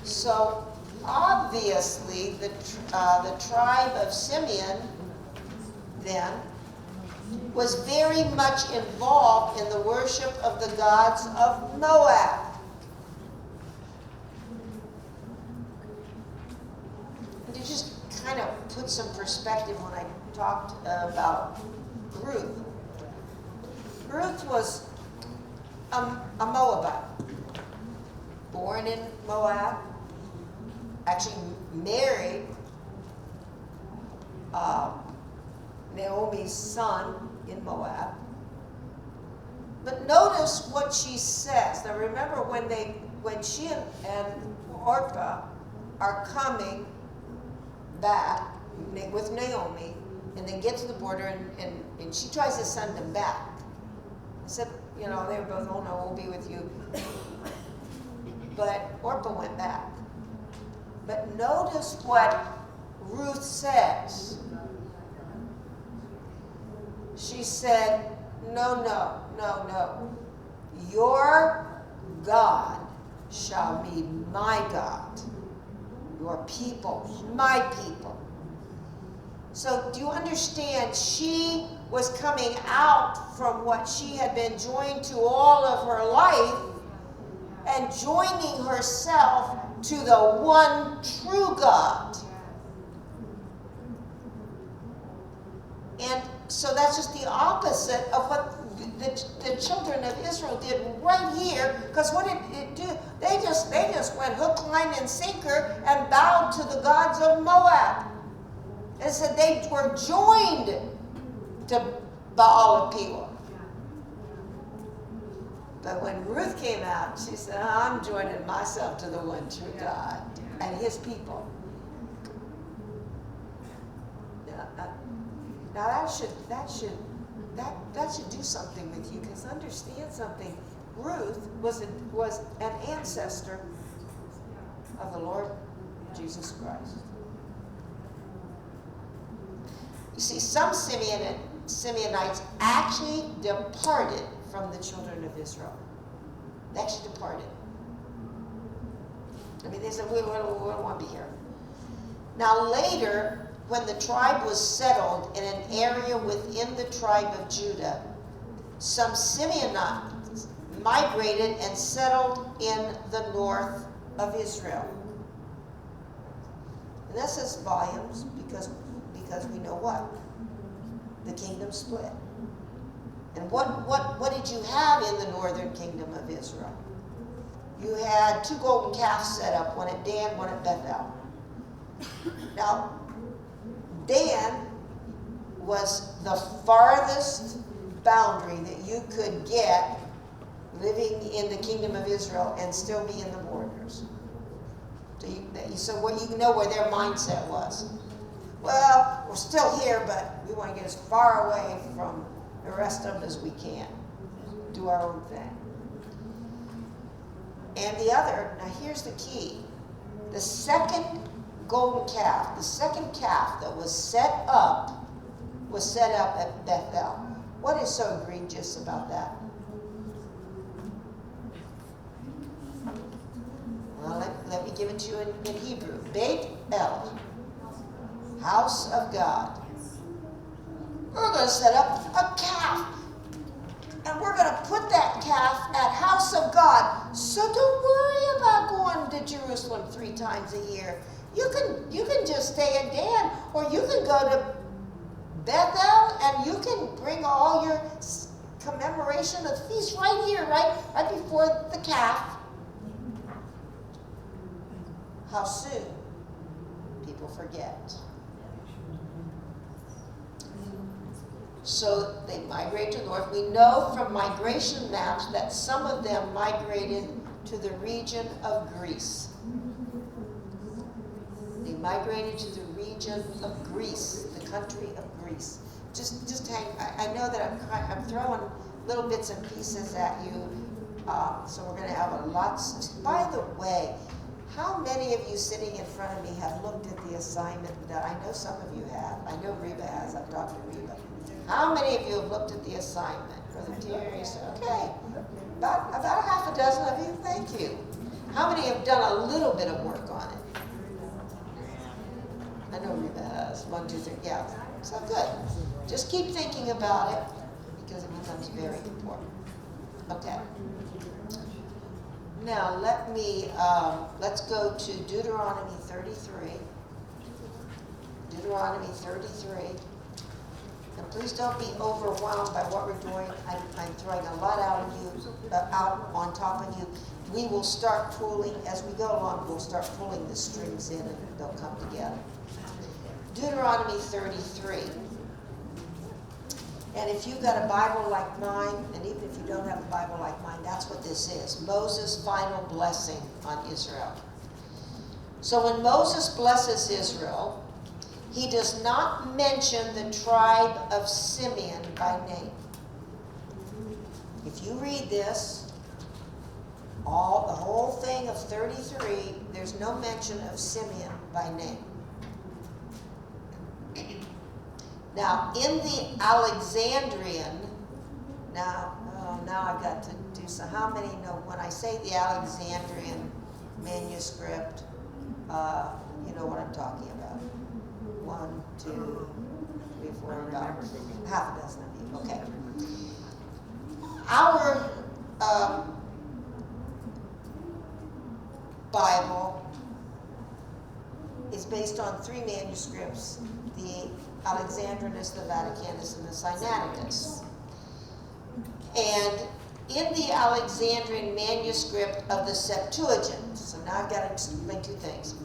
So obviously the tribe of Simeon then was very much involved in the worship of the gods of Moab. And to just kind of put some perspective when I talked about Ruth. Ruth was a Moabite, born in Moab, actually married Naomi's son in Moab. But notice what she says. Now remember when she and Orpah are coming back with Naomi, and they get to the border, and she tries to send them back. I said, they were both, oh no, we'll be with you. But Orpah went back. But notice what Ruth says. She said, no. Your God shall be my God. Your people, my people. So do you understand? She was coming out from what she had been joined to all of her life and joining herself to the one true God. And so that's just the opposite of what the children of Israel did right here. Because what did it do? They just went hook, line, and sinker and bowed to the gods of Moab. And said they were joined to Baal of Peor. But when Ruth came out, she said, I'm joining myself to the one true God and his people. Now that should do something with you, because understand something. Ruth was an ancestor of the Lord Jesus Christ. You see, some Simeonites actually departed from the children of Israel. They actually departed. They said, we don't want to be here. Now later, when the tribe was settled in an area within the tribe of Judah, some Simeonites migrated and settled in the north of Israel. And that says volumes because we know what? The kingdom split. And what did you have in the northern kingdom of Israel? You had two golden calves set up, one at Dan, one at Bethel. Now, Dan was the farthest boundary that you could get living in the kingdom of Israel and still be in the borders. So what you know where their mindset was. Well, we're still here, but we want to get as far away from the rest of them as we can. Do our own thing. And the other, now here's the key. The second golden calf, the second calf that was set up was set up at Bethel. What is so egregious about that? Well, let me give it to you in Hebrew. Beit El, house of God. We're going to set up a calf. And we're going to put that calf at house of God. So don't worry about going to Jerusalem 3 times a year. You can just stay at Dan, or you can go to Bethel, and you can bring all your commemoration of the feast right here, right before the calf. How soon people forget. So they migrate to the north. We know from migration maps that some of them migrated to the region of Greece. They migrated to the region of Greece, the country of Greece. Just hang. I know that I'm throwing little bits and pieces at you, so we're going to have a lot. By the way, how many of you sitting in front of me have looked at the assignment that I know some of you have? I know Reba has. I've talked to Reba. How many of you have looked at the assignment? Brother Terry said, okay. About a half a dozen of you. Thank you. How many have done a little bit of work on it? I know Reba has. 1, 2, 3. Yeah. So good. Just keep thinking about it because it becomes very important. Okay. Now let's go to Deuteronomy 33. Deuteronomy 33. And please don't be overwhelmed by what we're doing. I'm throwing a lot out on top of you. We will start pulling, as we go along, we'll start pulling the strings in and they'll come together. Deuteronomy 33. And if you've got a Bible like mine, and even if you don't have a Bible like mine, that's what this is. Moses' final blessing on Israel. So when Moses blesses Israel, he does not mention the tribe of Simeon by name. If you read this, the whole thing of 33, there's no mention of Simeon by name. Now, in the Alexandrian, now I've got to do so. How many know when I say the Alexandrian manuscript, you know what I'm talking about? 1, 2, 3, 4, about half a dozen of you. Okay. Our Bible is based on 3 manuscripts: the Alexandrinus, the Vaticanus, and the Sinaiticus. And in the Alexandrian manuscript of the Septuagint, so now I've got to explain 2 things.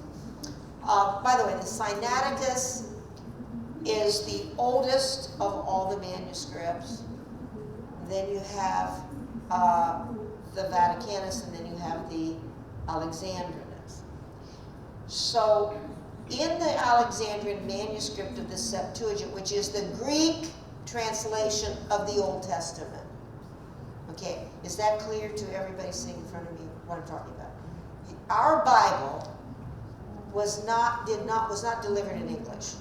By the way, the Sinaiticus is the oldest of all the manuscripts. Then you have the Vaticanus, and then you have the Alexandrinus. So in the Alexandrian manuscript of the Septuagint, which is the Greek translation of the Old Testament. Okay, is that clear to everybody sitting in front of me what I'm talking about? Our Bible was not delivered in English.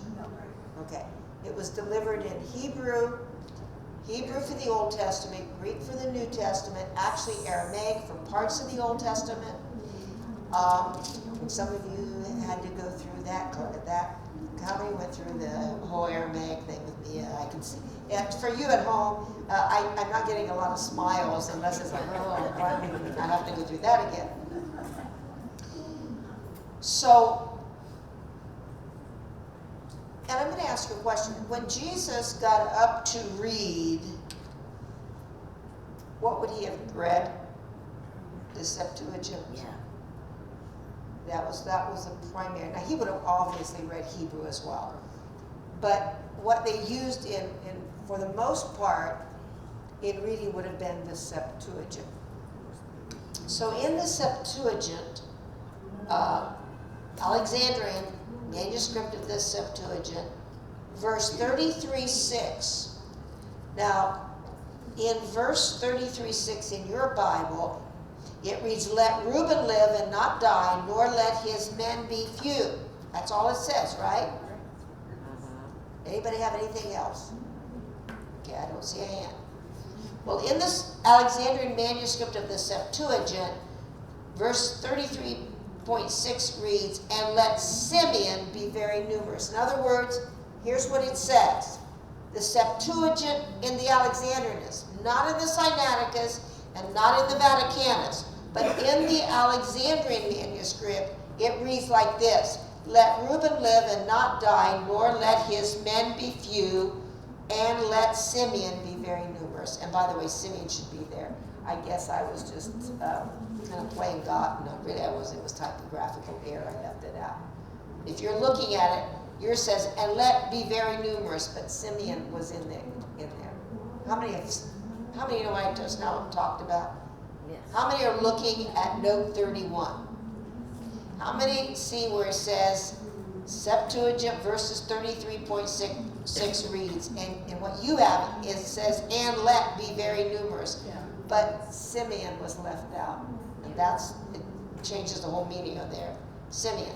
Okay, it was delivered in Hebrew for the Old Testament, Greek for the New Testament, actually Aramaic for parts of the Old Testament. And some of you had to go through that. How many went through the whole Aramaic thing with me? I can see. And for you at home, I'm not getting a lot of smiles unless it's like, oh, I have to go through that again. So, and I'm going to ask you a question. When Jesus got up to read, what would he have read? The Septuagint?
Yeah.
That was the primary. Now, he would have obviously read Hebrew as well. But what they used for the most part, in reading would have been the Septuagint. So in the Septuagint, Alexandrian manuscript of this Septuagint, verse 33:6. Now, in verse 33:6 in your Bible, it reads, "Let Reuben live and not die, nor let his men be few." That's all it says, right? Anybody have anything else? Okay, I don't see a hand. Well, in this Alexandrian manuscript of the Septuagint, verse 33.6 reads, and let Simeon be very numerous. In other words, here's what it says. The Septuagint in the Alexandrinus, not in the Sinaiticus and not in the Vaticanus, but in the Alexandrian manuscript, it reads like this. Let Reuben live and not die, nor let his men be few, and let Simeon be very numerous. And by the way, Simeon should be there. I guess I was just kind of playing God. No, really I was. It was typographical error. I left it out. If you're looking at it, yours says, and let be very numerous, but Simeon was in there. How many know I just now talked about?
Yes.
How many are looking at note 31? How many see where it says Septuagint verses 33.6 reads, and what you have is it says, and let be very numerous.
Yeah.
But Simeon was left out. And it changes the whole meaning of there. Simeon.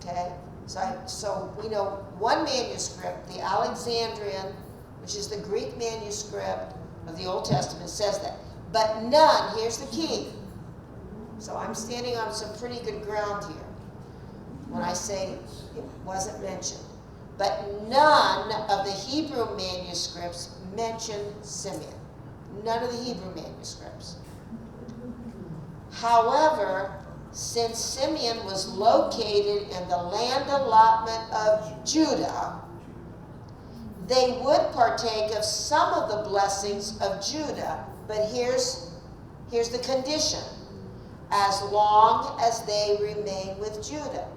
Okay? So we know one manuscript, the Alexandrian, which is the Greek manuscript of the Old Testament, says that. But none, here's the key. So I'm standing on some pretty good ground here when I say it wasn't mentioned. But none of the Hebrew manuscripts mention Simeon. None of the Hebrew manuscripts. However, since Simeon was located in the land allotment of Judah, they would partake of some of the blessings of Judah. But here's the condition. As long as they remain with Judah.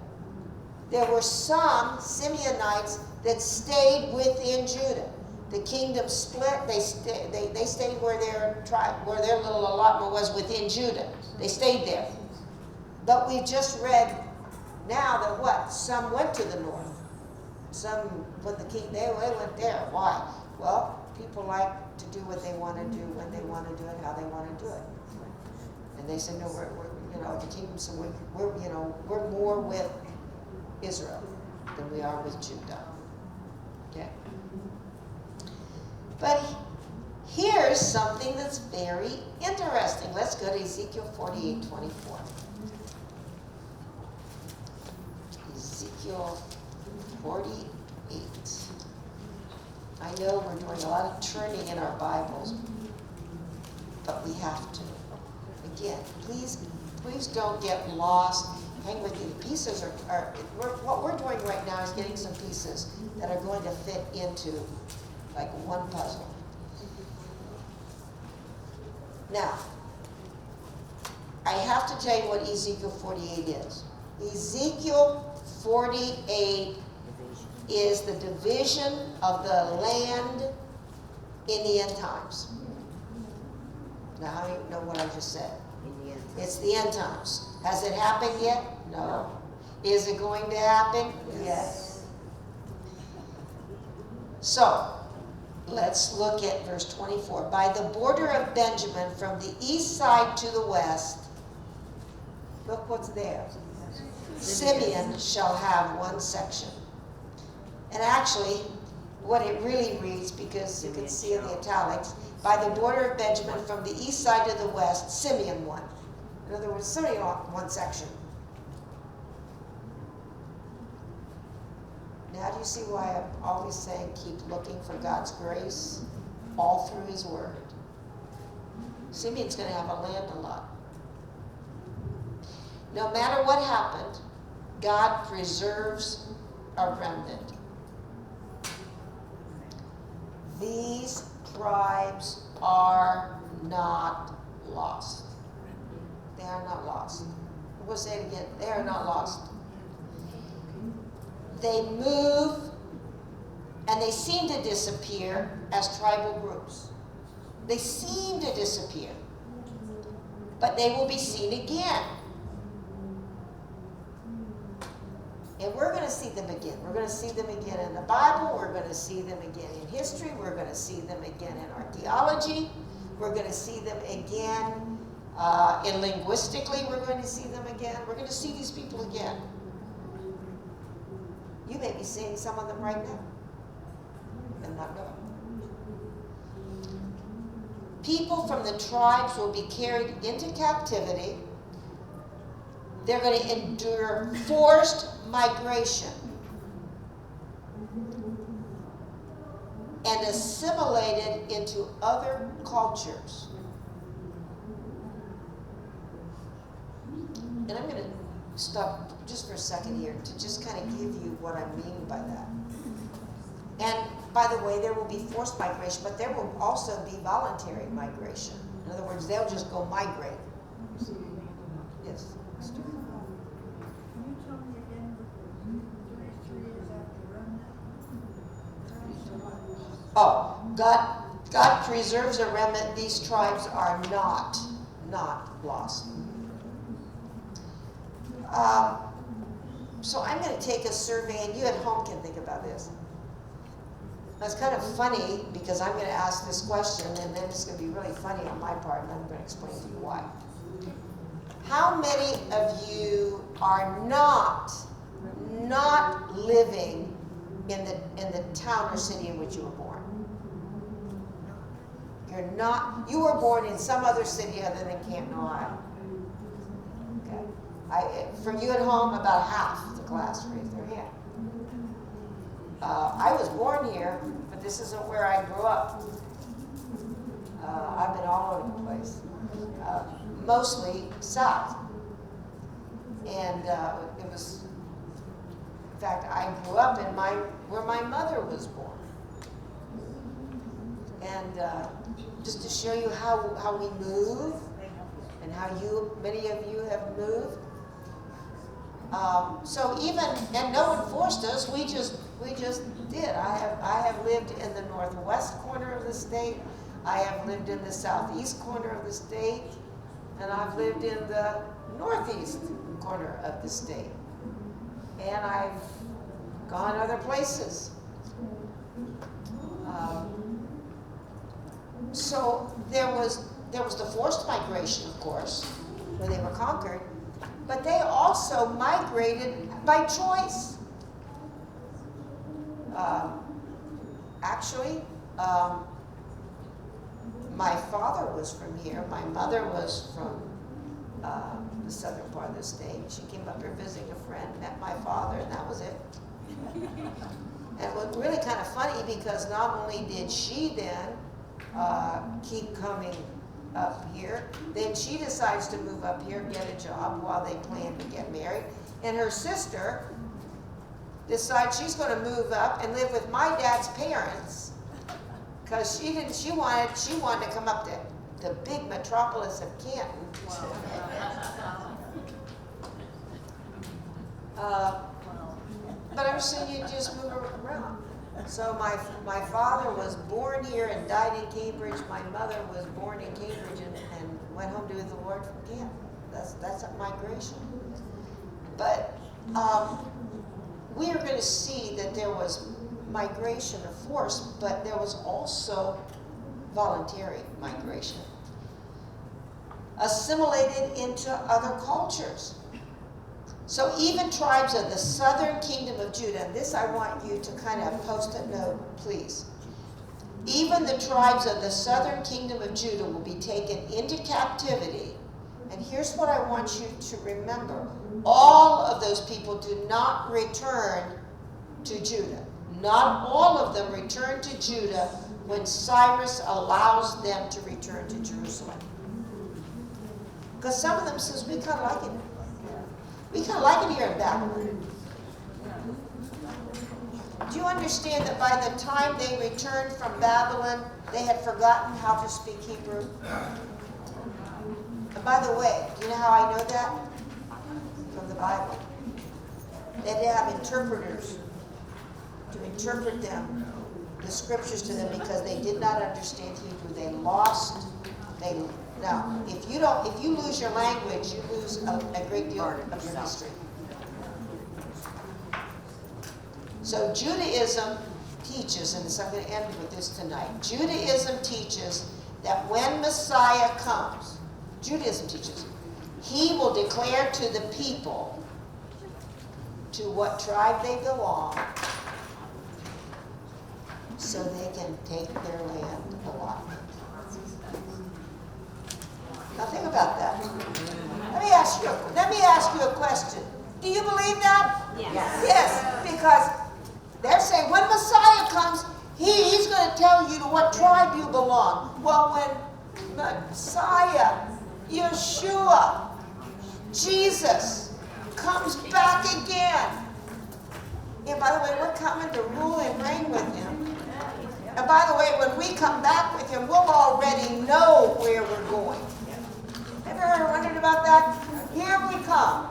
There were some Simeonites that stayed within Judah. The kingdom split. They stayed where their little allotment was within Judah. They stayed there. But we just read now that what? Some went to the north. Some, when the king, they went there. Why? Well, people like to do what they want to do when they want to do it, how they want to do it. And they said, no, we're the kingdom, so we're more with Israel than we are with Judah. Okay? But here's something that's very interesting. Let's go to Ezekiel 48:24. Ezekiel 48. I know we're doing a lot of turning in our Bibles, but we have to. Again, please don't get lost. Hang with you. The pieces what we're doing right now is getting some pieces that are going to fit into like one puzzle. Now, I have to tell you what Ezekiel 48 is. Ezekiel 48 is the division of the land in the end times. Now, how do you know what I just said? It's the end times. Has it happened yet? No. Is it going to happen? Yes. So, let's look at verse 24. By the border of Benjamin, from the east side to the west, look what's there. Simeon shall have one section. And actually, what it really reads, because you can see in the italics, by the border of Benjamin, from the east side to the west, Simeon one. In other words, Simeon one section. Now do you see why I'm always saying keep looking for God's grace all through His Word? Simeon's going to have a land a lot. No matter what happened, God preserves a remnant. These tribes are not lost. They are not lost. We'll say it again. They are not lost. They move and they seem to disappear as tribal groups. They seem to disappear. But they will be seen again. And we're going to see them again. We're going to see them again in the Bible. We're going to see them again in history. We're going to see them again in archaeology. We're going to see them again in linguistically. We're going to see them again. We're going to see these people again. You may be seeing some of them right now and not know it. People from the tribes will be carried into captivity. They're going to endure forced migration and assimilated into other cultures. And I'm going to stop just for a second here to just kind of give you what I mean by that. And by the way, there will be forced migration, but there will also be voluntary migration. In other words, they'll just go migrate. Yes.
Can you tell me again what 33 is after remnant?
Oh, God preserves a remnant. These tribes are not lost. So I'm going to take a survey, and you at home can think about this. That's kind of funny because I'm going to ask this question, and then it's going to be really funny on my part, and I'm going to explain to you why. How many of you are not living in the town or city in which you were born? You're not. You were born in some other city other than Canton, Ohio. Okay. For you at home, about half the class raised their hand. I was born here, but this isn't where I grew up. I've been all over the place, mostly south. And it was, in fact, I grew up in where my mother was born. And just to show you how we move and how many of you have moved. And no one forced us. We just did. I have lived in the northwest corner of the state. I have lived in the southeast corner of the state, and I've lived in the northeast corner of the state. And I've gone other places. So there was the forced migration, of course, when they were conquered. But they also migrated by choice. My father was from here. My mother was from the southern part of the state. She came up here visiting a friend, met my father, and that was it. And it was really kind of funny because not only did she then keep coming up here, then she decides to move up here, get a job while they plan to get married, and her sister decides she's going to move up and live with my dad's parents because she wanted to come up to the big metropolis of Canton. But I'm saying you just move around. So my father was born here and died in Cambridge. My mother was born in Cambridge and went home to the Lord from Canton. That's a migration. But we are going to see that there was migration of force, but there was also voluntary migration. Assimilated into other cultures. So even tribes of the southern kingdom of Judah, and this I want you to kind of post a note, please. Even the tribes of the southern kingdom of Judah will be taken into captivity. And here's what I want you to remember. All of those people do not return to Judah. Not all of them return to Judah when Cyrus allows them to return to Jerusalem. Because some of them says, we kind of like it. We kind of like it here in Babylon. Do you understand that by the time they returned from Babylon, they had forgotten how to speak Hebrew? And by the way, do you know how I know that? From the Bible. They had to have interpreters to interpret them, the scriptures to them, because they did not understand Hebrew. They lost. Now, if you lose your language, you lose a great deal of your history. So Judaism teaches, and so I'm going to end with this tonight. Judaism teaches that when Messiah comes, Judaism teaches, he will declare to the people to what tribe they belong, so they can take their land allotment. Now think about that. Let me ask you a question. Do you believe that?
Yes.
Yes, because they're saying when Messiah comes, he's going to tell you to what tribe you belong. Well, when Messiah, Yeshua, Jesus, comes back again. And by the way, we're coming to rule and reign with him. And by the way, when we come back with him, we'll already know where we're going. Ever wondered about that? Here we come.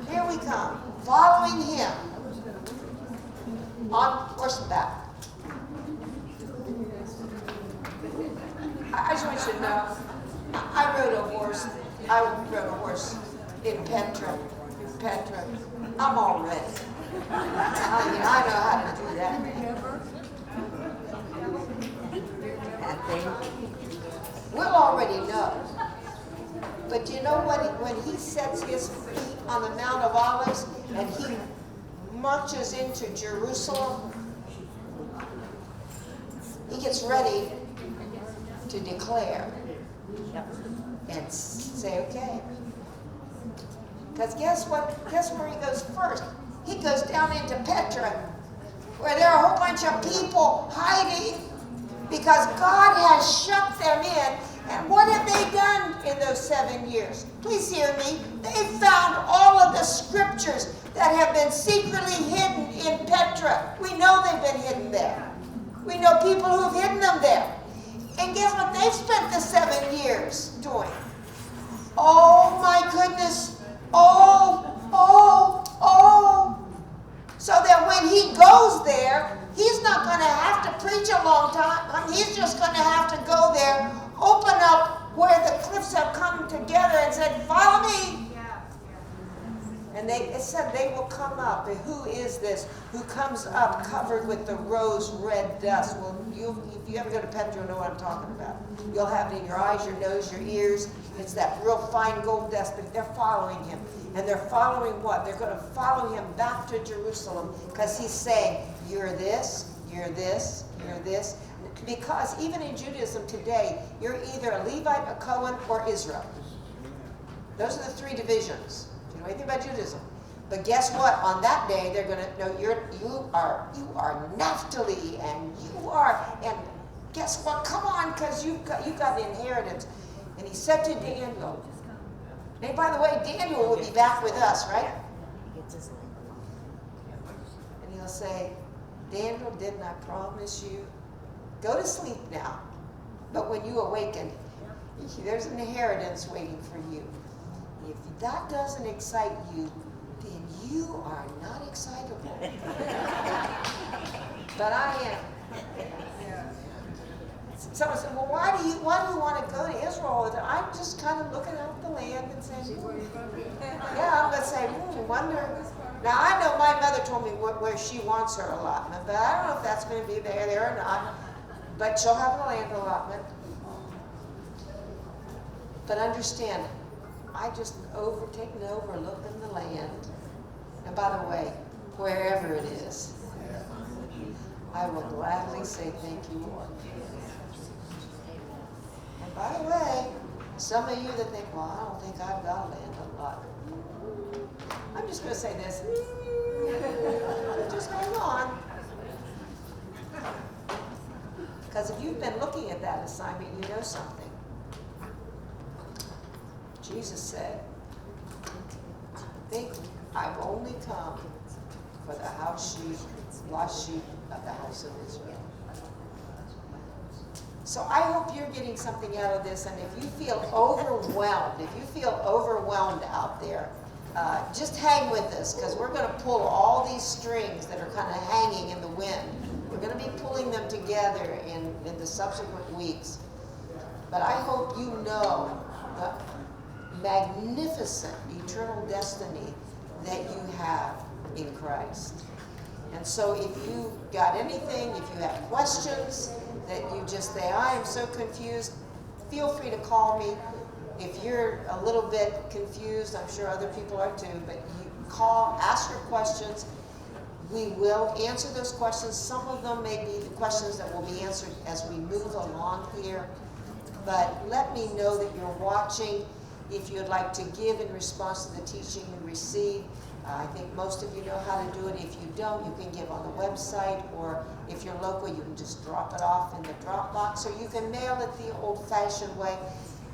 Here we come. Following him. On horseback. I just want you to know, I rode a horse in Petra. I'm all ready. I mean, I know how to do that. We'll already know. But you know what? When he sets his feet on the Mount of Olives and he marches into Jerusalem, he gets ready to declare and say, okay. Because guess what? Guess where he goes first? He goes down into Petra, where there are a whole bunch of people hiding because God has shut them in. And what have they done in those 7 years? Please hear me. They found all of the scriptures that have been secretly hidden in Petra. We know they've been hidden there. We know people who've hidden them there. And guess what they've spent the 7 years doing? Oh my goodness. Oh. So that when he goes there, he's not going to have to preach a long time. He's just going to have to go there, open up where the cliffs have come together and said, follow me. And it said they will come up. And who is this who comes up covered with the rose red dust? Well, if you ever go to Petra, you'll know what I'm talking about. You'll have it in your eyes, your nose, your ears. It's that real fine gold dust, but they're following him. And they're following what? They're going to follow him back to Jerusalem because he's saying, you're this, you're this, you're this. Because even in Judaism today, you're either a Levite, a Cohen, or Israel. Those are the three divisions. Do you know anything about Judaism? But guess what? On that day, they're going to know you are Naphtali, and and guess what? Come on, because you got an inheritance. And he said to Daniel, and by the way, Daniel will be back with us, right? And he'll say, Daniel, didn't I promise you? Go to sleep now. But when you awaken, there's an inheritance waiting for you. If that doesn't excite you, then you are not excitable. But I am. Someone said, well, why do you want to go to Israel all the time? I'm just kind of looking out the land and saying, yeah, I'm going to say, wonder. Now, I know my mother told me where she wants her allotment, but I don't know if that's going to be there or not. But she'll have a land allotment. But understand, I just taken over, looked in the land. And by the way, wherever it is, I will gladly say thank you, Lord. And by the way, some of you that think, well, I don't think I've got a land allotment. I'm just going to say this. Just hang on. Because if you've been looking at that assignment, you know something. Jesus said, think I've only come for the lost sheep of the house of Israel. So I hope you're getting something out of this, and if you feel overwhelmed, out there, just hang with us, because we're going to pull all these strings that are kind of hanging in the wind. We're going to be pulling them together in the subsequent weeks. But I hope you know the magnificent eternal destiny that you have in Christ. And so if you got anything, if you have questions that you just say, I am so confused, feel free to call me. If you're a little bit confused, I'm sure other people are too, but call, ask your questions. We will answer those questions. Some of them may be the questions that will be answered as we move along here. But let me know that you're watching. If you'd like to give in response to the teaching you receive, I think most of you know how to do it. If you don't, you can give on the website, or if you're local, you can just drop it off in the drop box, or you can mail it the old-fashioned way,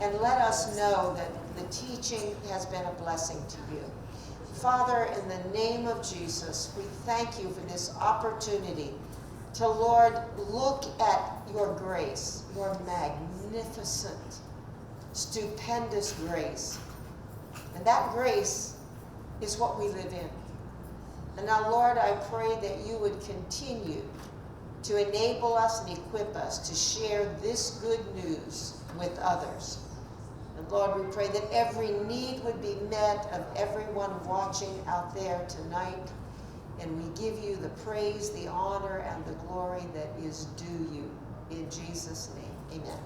and let us know that the teaching has been a blessing to you. Father, in the name of Jesus, we thank you for this opportunity to, Lord, look at your grace, your magnificent, stupendous grace. And that grace is what we live in. And now, Lord, I pray that you would continue to enable us and equip us to share this good news with others. And Lord, we pray that every need would be met of everyone watching out there tonight. And we give you the praise, the honor, and the glory that is due you. In Jesus' name, amen.